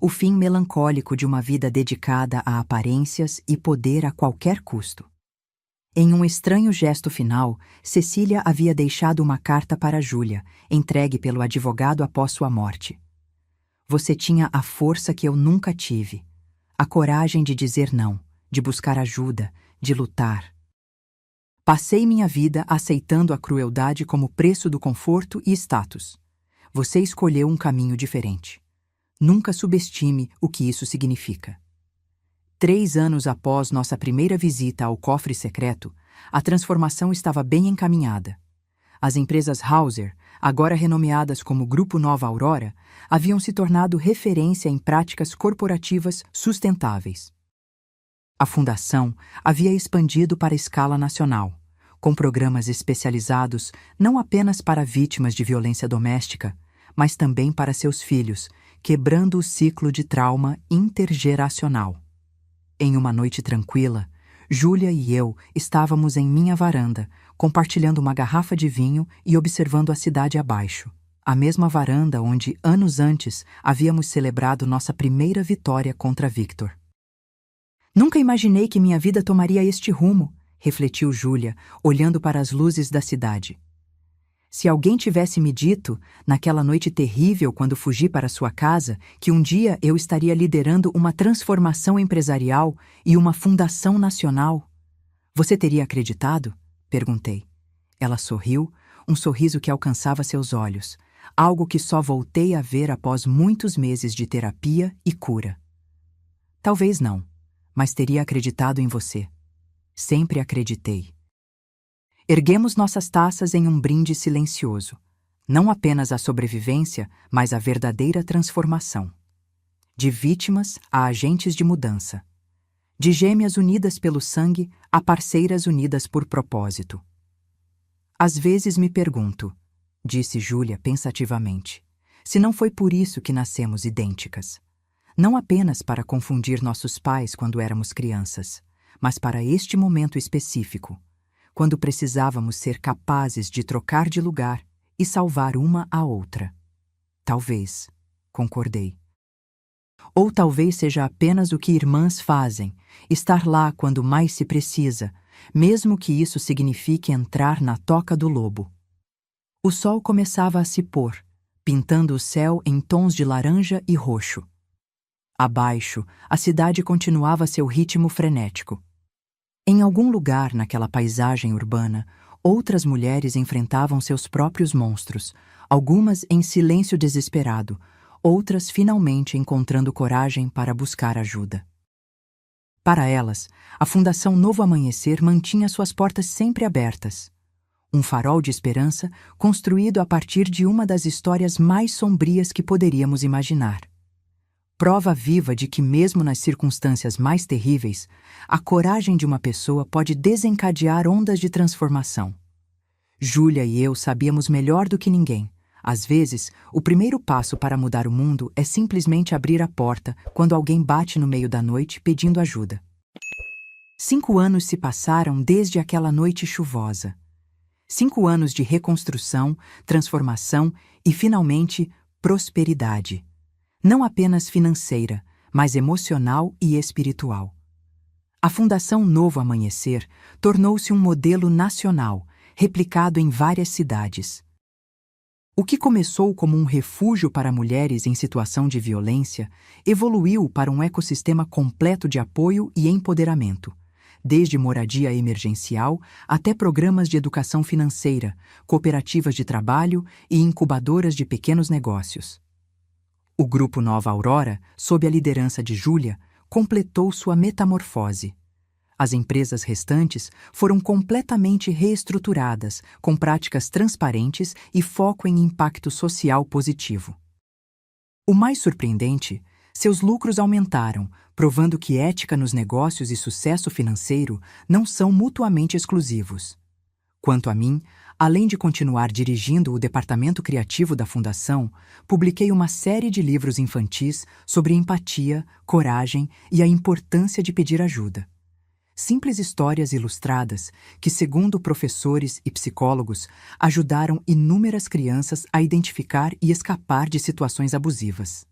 o fim melancólico de uma vida dedicada a aparências e poder a qualquer custo. Em um estranho gesto final, Cecília havia deixado uma carta para Júlia, entregue pelo advogado após sua morte. Você tinha a força que eu nunca tive, a coragem de dizer não, de buscar ajuda, de lutar. Passei minha vida aceitando a crueldade como preço do conforto e status. Você escolheu um caminho diferente. Nunca subestime o que isso significa. 3 anos após nossa primeira visita ao cofre secreto, a transformação estava bem encaminhada. As empresas Hauser, agora renomeadas como Grupo Nova Aurora, haviam se tornado referência em práticas corporativas sustentáveis. A fundação havia expandido para escala nacional, com programas especializados não apenas para vítimas de violência doméstica, mas também para seus filhos, quebrando o ciclo de trauma intergeracional. Em uma noite tranquila, Júlia e eu estávamos em minha varanda, compartilhando uma garrafa de vinho e observando a cidade abaixo. A mesma varanda onde, anos antes, havíamos celebrado nossa primeira vitória contra Victor. Nunca imaginei que minha vida tomaria este rumo, refletiu Júlia, olhando para as luzes da cidade. Se alguém tivesse me dito, naquela noite terrível quando fugi para sua casa, que um dia eu estaria liderando uma transformação empresarial e uma fundação nacional, você teria acreditado? Perguntei. Ela sorriu, um sorriso que alcançava seus olhos, algo que só voltei a ver após muitos meses de terapia e cura. Talvez não, mas teria acreditado em você. Sempre acreditei. Erguemos nossas taças em um brinde silencioso. Não apenas a sobrevivência, mas a verdadeira transformação. De vítimas a agentes de mudança. De gêmeas unidas pelo sangue a parceiras unidas por propósito. Às vezes me pergunto, disse Júlia pensativamente, se não foi por isso que nascemos idênticas. Não apenas para confundir nossos pais quando éramos crianças, mas para este momento específico, quando precisávamos ser capazes de trocar de lugar e salvar uma a outra. Talvez, concordei. Ou talvez seja apenas o que irmãs fazem, estar lá quando mais se precisa, mesmo que isso signifique entrar na toca do lobo. O sol começava a se pôr, pintando o céu em tons de laranja e roxo. Abaixo, a cidade continuava seu ritmo frenético. Em algum lugar naquela paisagem urbana, outras mulheres enfrentavam seus próprios monstros, algumas em silêncio desesperado, outras finalmente encontrando coragem para buscar ajuda. Para elas, a Fundação Novo Amanhecer mantinha suas portas sempre abertas. Um farol de esperança construído a partir de uma das histórias mais sombrias que poderíamos imaginar. Prova viva de que, mesmo nas circunstâncias mais terríveis, a coragem de uma pessoa pode desencadear ondas de transformação. Júlia e eu sabíamos melhor do que ninguém. Às vezes, o primeiro passo para mudar o mundo é simplesmente abrir a porta quando alguém bate no meio da noite pedindo ajuda. 5 anos se passaram desde aquela noite chuvosa. 5 anos de reconstrução, transformação e, finalmente, prosperidade. Não apenas financeira, mas emocional e espiritual. A Fundação Novo Amanhecer tornou-se um modelo nacional, replicado em várias cidades. O que começou como um refúgio para mulheres em situação de violência evoluiu para um ecossistema completo de apoio e empoderamento, desde moradia emergencial até programas de educação financeira, cooperativas de trabalho e incubadoras de pequenos negócios. O Grupo Nova Aurora, sob a liderança de Júlia, completou sua metamorfose. As empresas restantes foram completamente reestruturadas, com práticas transparentes e foco em impacto social positivo. O mais surpreendente, seus lucros aumentaram, provando que ética nos negócios e sucesso financeiro não são mutuamente exclusivos. Quanto a mim, além de continuar dirigindo o departamento criativo da Fundação, publiquei uma série de livros infantis sobre empatia, coragem e a importância de pedir ajuda. Simples histórias ilustradas que, segundo professores e psicólogos, ajudaram inúmeras crianças a identificar e escapar de situações abusivas.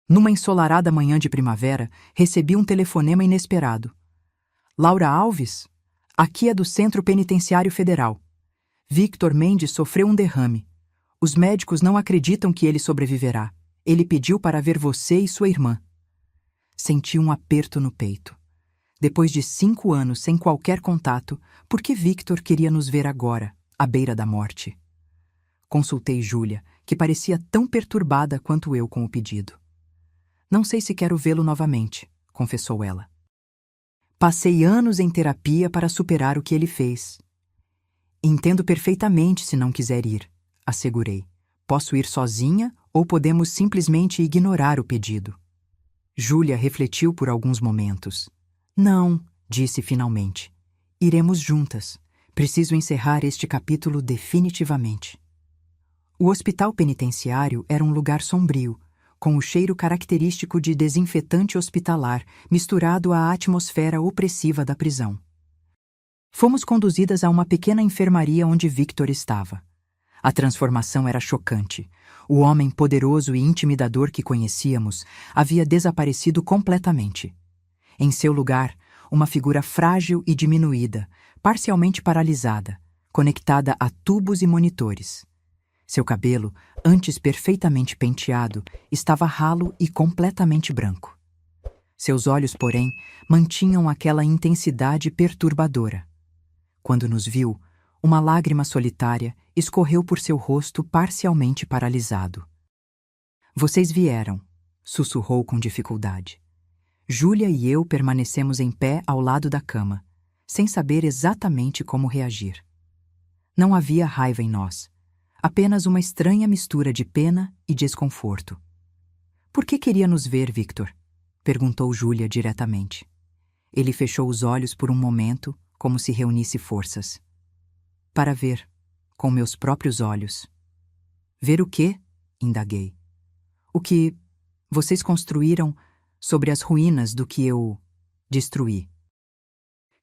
Numa ensolarada manhã de primavera, recebi um telefonema inesperado. Laura Alves? Aqui é do Centro Penitenciário Federal. Victor Mendes sofreu um derrame. Os médicos não acreditam que ele sobreviverá. Ele pediu para ver você e sua irmã. Senti um aperto no peito. Depois de 5 anos sem qualquer contato, por que Victor queria nos ver agora, à beira da morte? Consultei Júlia, que parecia tão perturbada quanto eu com o pedido. Não sei se quero vê-lo novamente, confessou ela. Passei anos em terapia para superar o que ele fez. Entendo perfeitamente se não quiser ir, assegurei. Posso ir sozinha ou podemos simplesmente ignorar o pedido. Júlia refletiu por alguns momentos. Não, disse finalmente. Iremos juntas. Preciso encerrar este capítulo definitivamente. O hospital penitenciário era um lugar sombrio, com o cheiro característico de desinfetante hospitalar misturado à atmosfera opressiva da prisão. Fomos conduzidas a uma pequena enfermaria onde Victor estava. A transformação era chocante. O homem poderoso e intimidador que conhecíamos havia desaparecido completamente. Em seu lugar, uma figura frágil e diminuída, parcialmente paralisada, conectada a tubos e monitores. Seu cabelo, antes perfeitamente penteado, estava ralo e completamente branco. Seus olhos, porém, mantinham aquela intensidade perturbadora. Quando nos viu, uma lágrima solitária escorreu por seu rosto parcialmente paralisado. Vocês vieram, sussurrou com dificuldade. Júlia e eu permanecemos em pé ao lado da cama, sem saber exatamente como reagir. Não havia raiva em nós, apenas uma estranha mistura de pena e desconforto. Por que queria nos ver, Victor? Perguntou Júlia diretamente. Ele fechou os olhos por um momento, como se reunisse forças. Para ver, com meus próprios olhos. Ver o quê? Indaguei. O que vocês construíram sobre as ruínas do que eu destruí.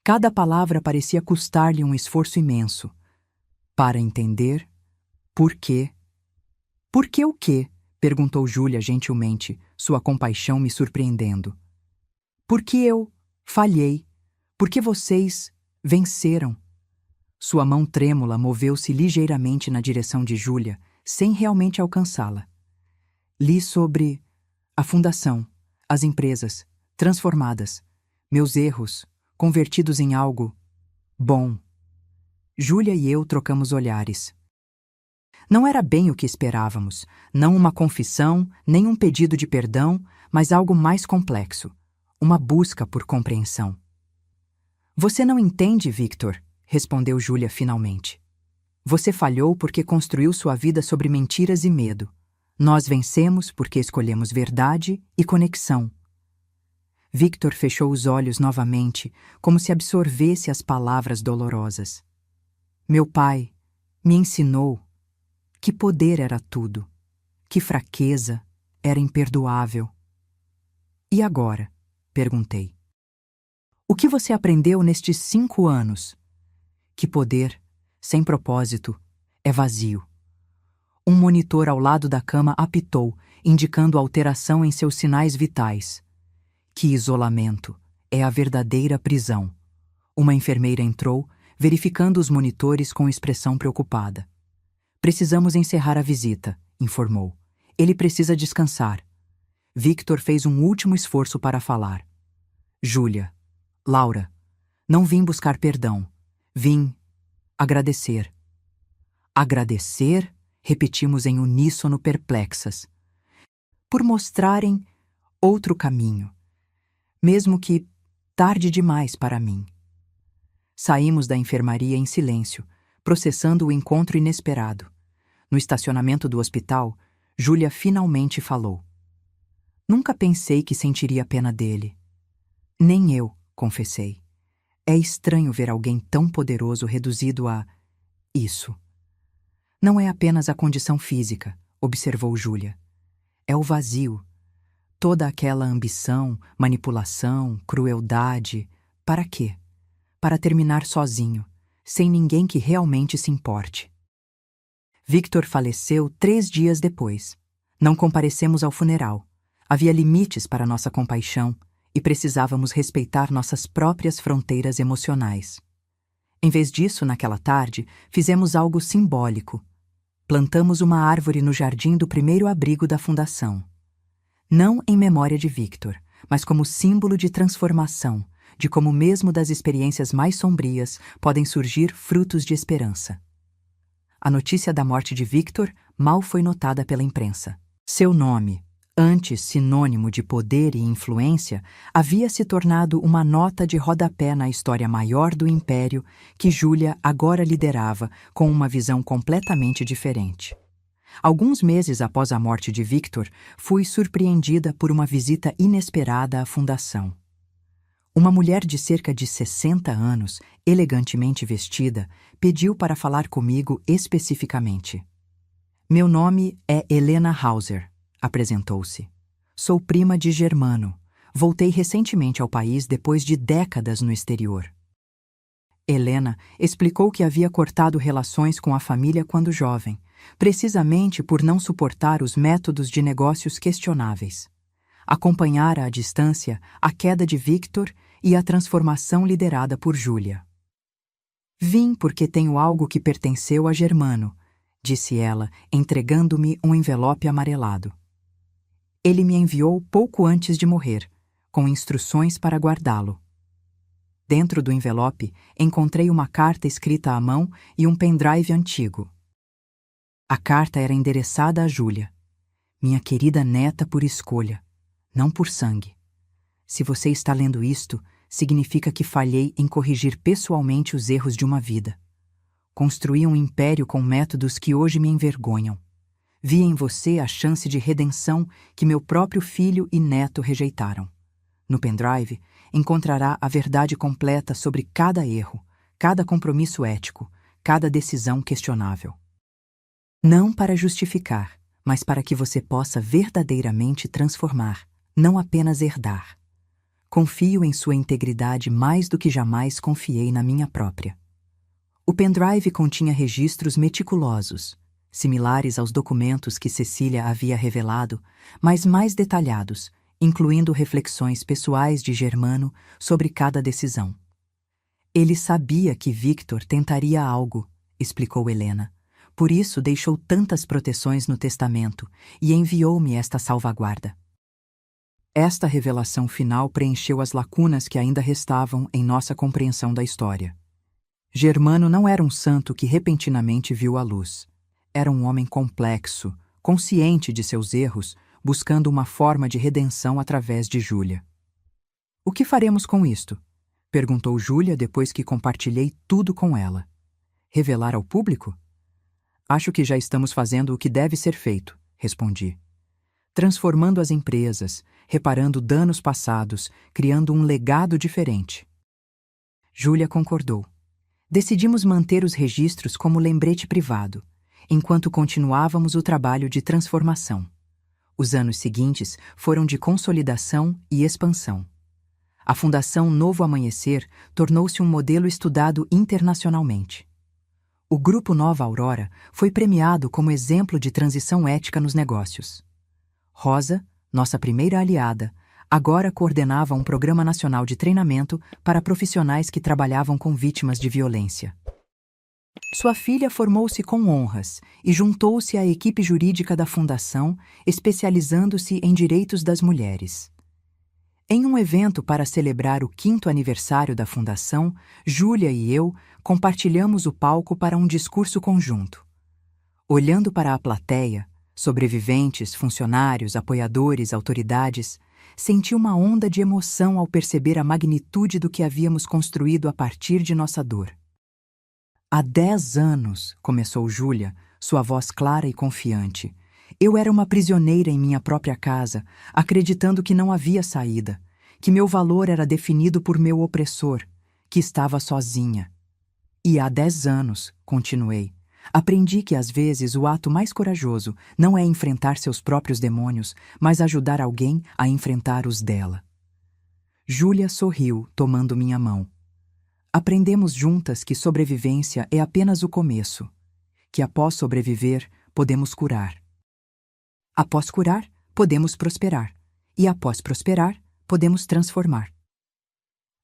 Cada palavra parecia custar-lhe um esforço imenso. Para entender por quê. Por que o quê? Perguntou Júlia gentilmente, sua compaixão me surpreendendo. Porque eu falhei. Porque vocês venceram. Sua mão trêmula moveu-se ligeiramente na direção de Júlia, sem realmente alcançá-la. Li sobre a fundação, as empresas, transformadas, meus erros, convertidos em algo bom. Júlia e eu trocamos olhares. Não era bem o que esperávamos, não uma confissão, nem um pedido de perdão, mas algo mais complexo, uma busca por compreensão. Você não entende, Victor, respondeu Júlia finalmente. Você falhou porque construiu sua vida sobre mentiras e medo. Nós vencemos porque escolhemos verdade e conexão. Victor fechou os olhos novamente, como se absorvesse as palavras dolorosas. Meu pai me ensinou que poder era tudo, que fraqueza era imperdoável. E agora? Perguntei. O que você aprendeu nestes 5 anos? Que poder, sem propósito, é vazio. Um monitor ao lado da cama apitou, indicando alteração em seus sinais vitais. Que isolamento! É a verdadeira prisão. Uma enfermeira entrou, verificando os monitores com expressão preocupada. Precisamos encerrar a visita, informou. Ele precisa descansar. Victor fez um último esforço para falar. Júlia, Laura, não vim buscar perdão. Vim agradecer. Agradecer? Repetimos em uníssono perplexas. Por mostrarem outro caminho, mesmo que tarde demais para mim. Saímos da enfermaria em silêncio, processando o encontro inesperado. No estacionamento do hospital, Júlia finalmente falou. Nunca pensei que sentiria pena dele. Nem eu, confessei. É estranho ver alguém tão poderoso reduzido a isso. Não é apenas a condição física, observou Júlia. É o vazio. Toda aquela ambição, manipulação, crueldade. Para quê? Para terminar sozinho, sem ninguém que realmente se importe. Victor faleceu 3 dias depois. Não comparecemos ao funeral. Havia limites para nossa compaixão e precisávamos respeitar nossas próprias fronteiras emocionais. Em vez disso, naquela tarde, fizemos algo simbólico. Plantamos uma árvore no jardim do primeiro abrigo da fundação. Não em memória de Victor, mas como símbolo de transformação, de como mesmo das experiências mais sombrias podem surgir frutos de esperança. A notícia da morte de Victor mal foi notada pela imprensa. Seu nome, antes sinônimo de poder e influência, havia se tornado uma nota de rodapé na história maior do império que Júlia agora liderava com uma visão completamente diferente. Alguns meses após a morte de Victor, fui surpreendida por uma visita inesperada à fundação. Uma mulher de cerca de 60 anos, elegantemente vestida, pediu para falar comigo especificamente. Meu nome é Helena Hauser, apresentou-se. Sou prima de Germano. Voltei recentemente ao país depois de décadas no exterior. Helena explicou que havia cortado relações com a família quando jovem, precisamente por não suportar os métodos de negócios questionáveis. Acompanhara à distância a queda de Victor e a transformação liderada por Júlia. Vim porque tenho algo que pertenceu a Germano, disse ela, entregando-me um envelope amarelado. Ele me enviou pouco antes de morrer, com instruções para guardá-lo. Dentro do envelope, encontrei uma carta escrita à mão e um pendrive antigo. A carta era endereçada a Júlia, minha querida neta por escolha, não por sangue. Se você está lendo isto, significa que falhei em corrigir pessoalmente os erros de uma vida. Construí um império com métodos que hoje me envergonham. Vi em você a chance de redenção que meu próprio filho e neto rejeitaram. No pendrive, encontrará a verdade completa sobre cada erro, cada compromisso ético, cada decisão questionável. Não para justificar, mas para que você possa verdadeiramente transformar, não apenas herdar. Confio em sua integridade mais do que jamais confiei na minha própria. O pendrive continha registros meticulosos, similares aos documentos que Cecília havia revelado, mas mais detalhados, incluindo reflexões pessoais de Germano sobre cada decisão. Ele sabia que Victor tentaria algo, explicou Helena. Por isso deixou tantas proteções no testamento e enviou-me esta salvaguarda. Esta revelação final preencheu as lacunas que ainda restavam em nossa compreensão da história. Germano não era um santo que repentinamente viu a luz. Era um homem complexo, consciente de seus erros, buscando uma forma de redenção através de Júlia. O que faremos com isto? Perguntou Júlia depois que compartilhei tudo com ela. Revelar ao público? Acho que já estamos fazendo o que deve ser feito, respondi. Transformando as empresas, reparando danos passados, criando um legado diferente. Júlia concordou. Decidimos manter os registros como lembrete privado, enquanto continuávamos o trabalho de transformação. Os anos seguintes foram de consolidação e expansão. A Fundação Novo Amanhecer tornou-se um modelo estudado internacionalmente. O Grupo Nova Aurora foi premiado como exemplo de transição ética nos negócios. Rosa, nossa primeira aliada, agora coordenava um programa nacional de treinamento para profissionais que trabalhavam com vítimas de violência. Sua filha formou-se com honras e juntou-se à equipe jurídica da Fundação, especializando-se em direitos das mulheres. Em um evento para celebrar o 5º aniversário da Fundação, Júlia e eu compartilhamos o palco para um discurso conjunto. Olhando para a plateia, sobreviventes, funcionários, apoiadores, autoridades, senti uma onda de emoção ao perceber a magnitude do que havíamos construído a partir de nossa dor. Há 10 anos, começou Júlia, sua voz clara e confiante, eu era uma prisioneira em minha própria casa, acreditando que não havia saída, que meu valor era definido por meu opressor, que estava sozinha. E há 10 anos, continuei, aprendi que às vezes o ato mais corajoso não é enfrentar seus próprios demônios, mas ajudar alguém a enfrentar os dela. Júlia sorriu, tomando minha mão. Aprendemos juntas que sobrevivência é apenas o começo, que após sobreviver, podemos curar. Após curar, podemos prosperar, e após prosperar, podemos transformar.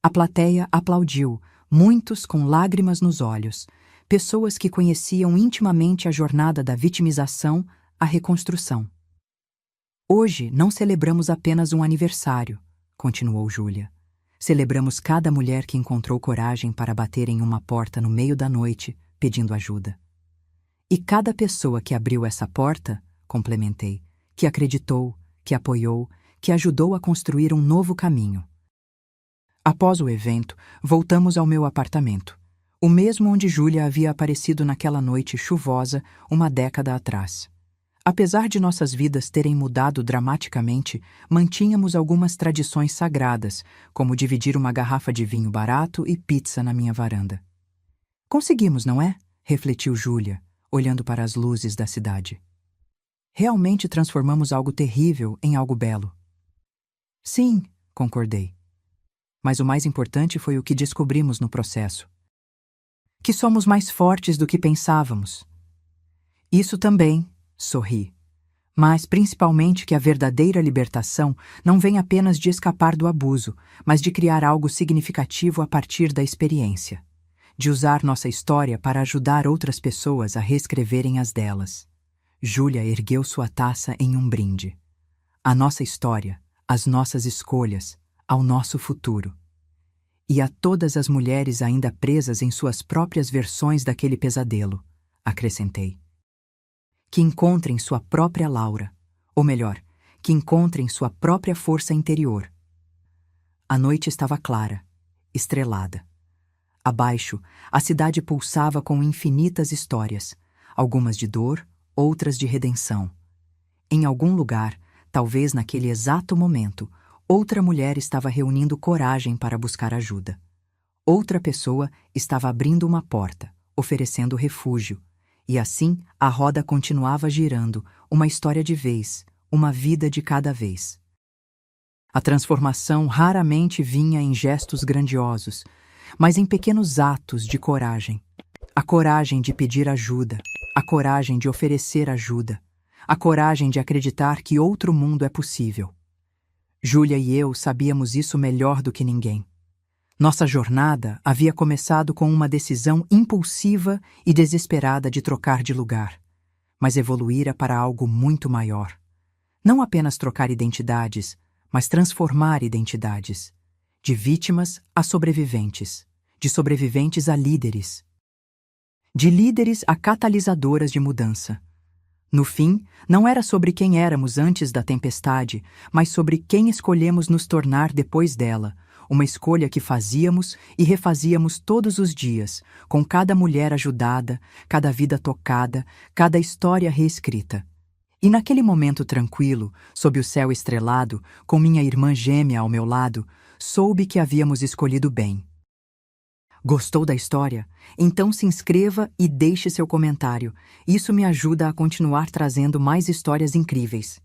A plateia aplaudiu, muitos com lágrimas nos olhos, pessoas que conheciam intimamente a jornada da vitimização à reconstrução. Hoje não celebramos apenas um aniversário, continuou Júlia. Celebramos cada mulher que encontrou coragem para bater em uma porta no meio da noite, pedindo ajuda. E cada pessoa que abriu essa porta, complementei, que acreditou, que apoiou, que ajudou a construir um novo caminho. Após o evento, voltamos ao meu apartamento, o mesmo onde Júlia havia aparecido naquela noite chuvosa 1 década atrás. Apesar de nossas vidas terem mudado dramaticamente, mantínhamos algumas tradições sagradas, como dividir uma garrafa de vinho barato e pizza na minha varanda. Conseguimos, não é? Refletiu Júlia, olhando para as luzes da cidade. Realmente transformamos algo terrível em algo belo. Sim, concordei. Mas o mais importante foi o que descobrimos no processo. Que somos mais fortes do que pensávamos. Isso também, sorri. Mas principalmente que a verdadeira libertação não vem apenas de escapar do abuso, mas de criar algo significativo a partir da experiência. De usar nossa história para ajudar outras pessoas a reescreverem as delas. Júlia ergueu sua taça em um brinde. A nossa história, as nossas escolhas, ao nosso futuro. E a todas as mulheres ainda presas em suas próprias versões daquele pesadelo, acrescentei. Que encontrem sua própria Laura, ou melhor, que encontrem sua própria força interior. A noite estava clara, estrelada. Abaixo, a cidade pulsava com infinitas histórias, algumas de dor, outras de redenção. Em algum lugar, talvez naquele exato momento, outra mulher estava reunindo coragem para buscar ajuda. Outra pessoa estava abrindo uma porta, oferecendo refúgio. E assim, a roda continuava girando, uma história de vez, uma vida de cada vez. A transformação raramente vinha em gestos grandiosos, mas em pequenos atos de coragem. A coragem de pedir ajuda, a coragem de oferecer ajuda, a coragem de acreditar que outro mundo é possível. Júlia e eu sabíamos isso melhor do que ninguém. Nossa jornada havia começado com uma decisão impulsiva e desesperada de trocar de lugar, mas evoluíra para algo muito maior. Não apenas trocar identidades, mas transformar identidades. De vítimas a sobreviventes, de sobreviventes a líderes. De líderes a catalisadoras de mudança. No fim, não era sobre quem éramos antes da tempestade, mas sobre quem escolhemos nos tornar depois dela, uma escolha que fazíamos e refazíamos todos os dias, com cada mulher ajudada, cada vida tocada, cada história reescrita. E naquele momento tranquilo, sob o céu estrelado, com minha irmã gêmea ao meu lado, soube que havíamos escolhido bem. Gostou da história? Então se inscreva e deixe seu comentário. Isso me ajuda a continuar trazendo mais histórias incríveis.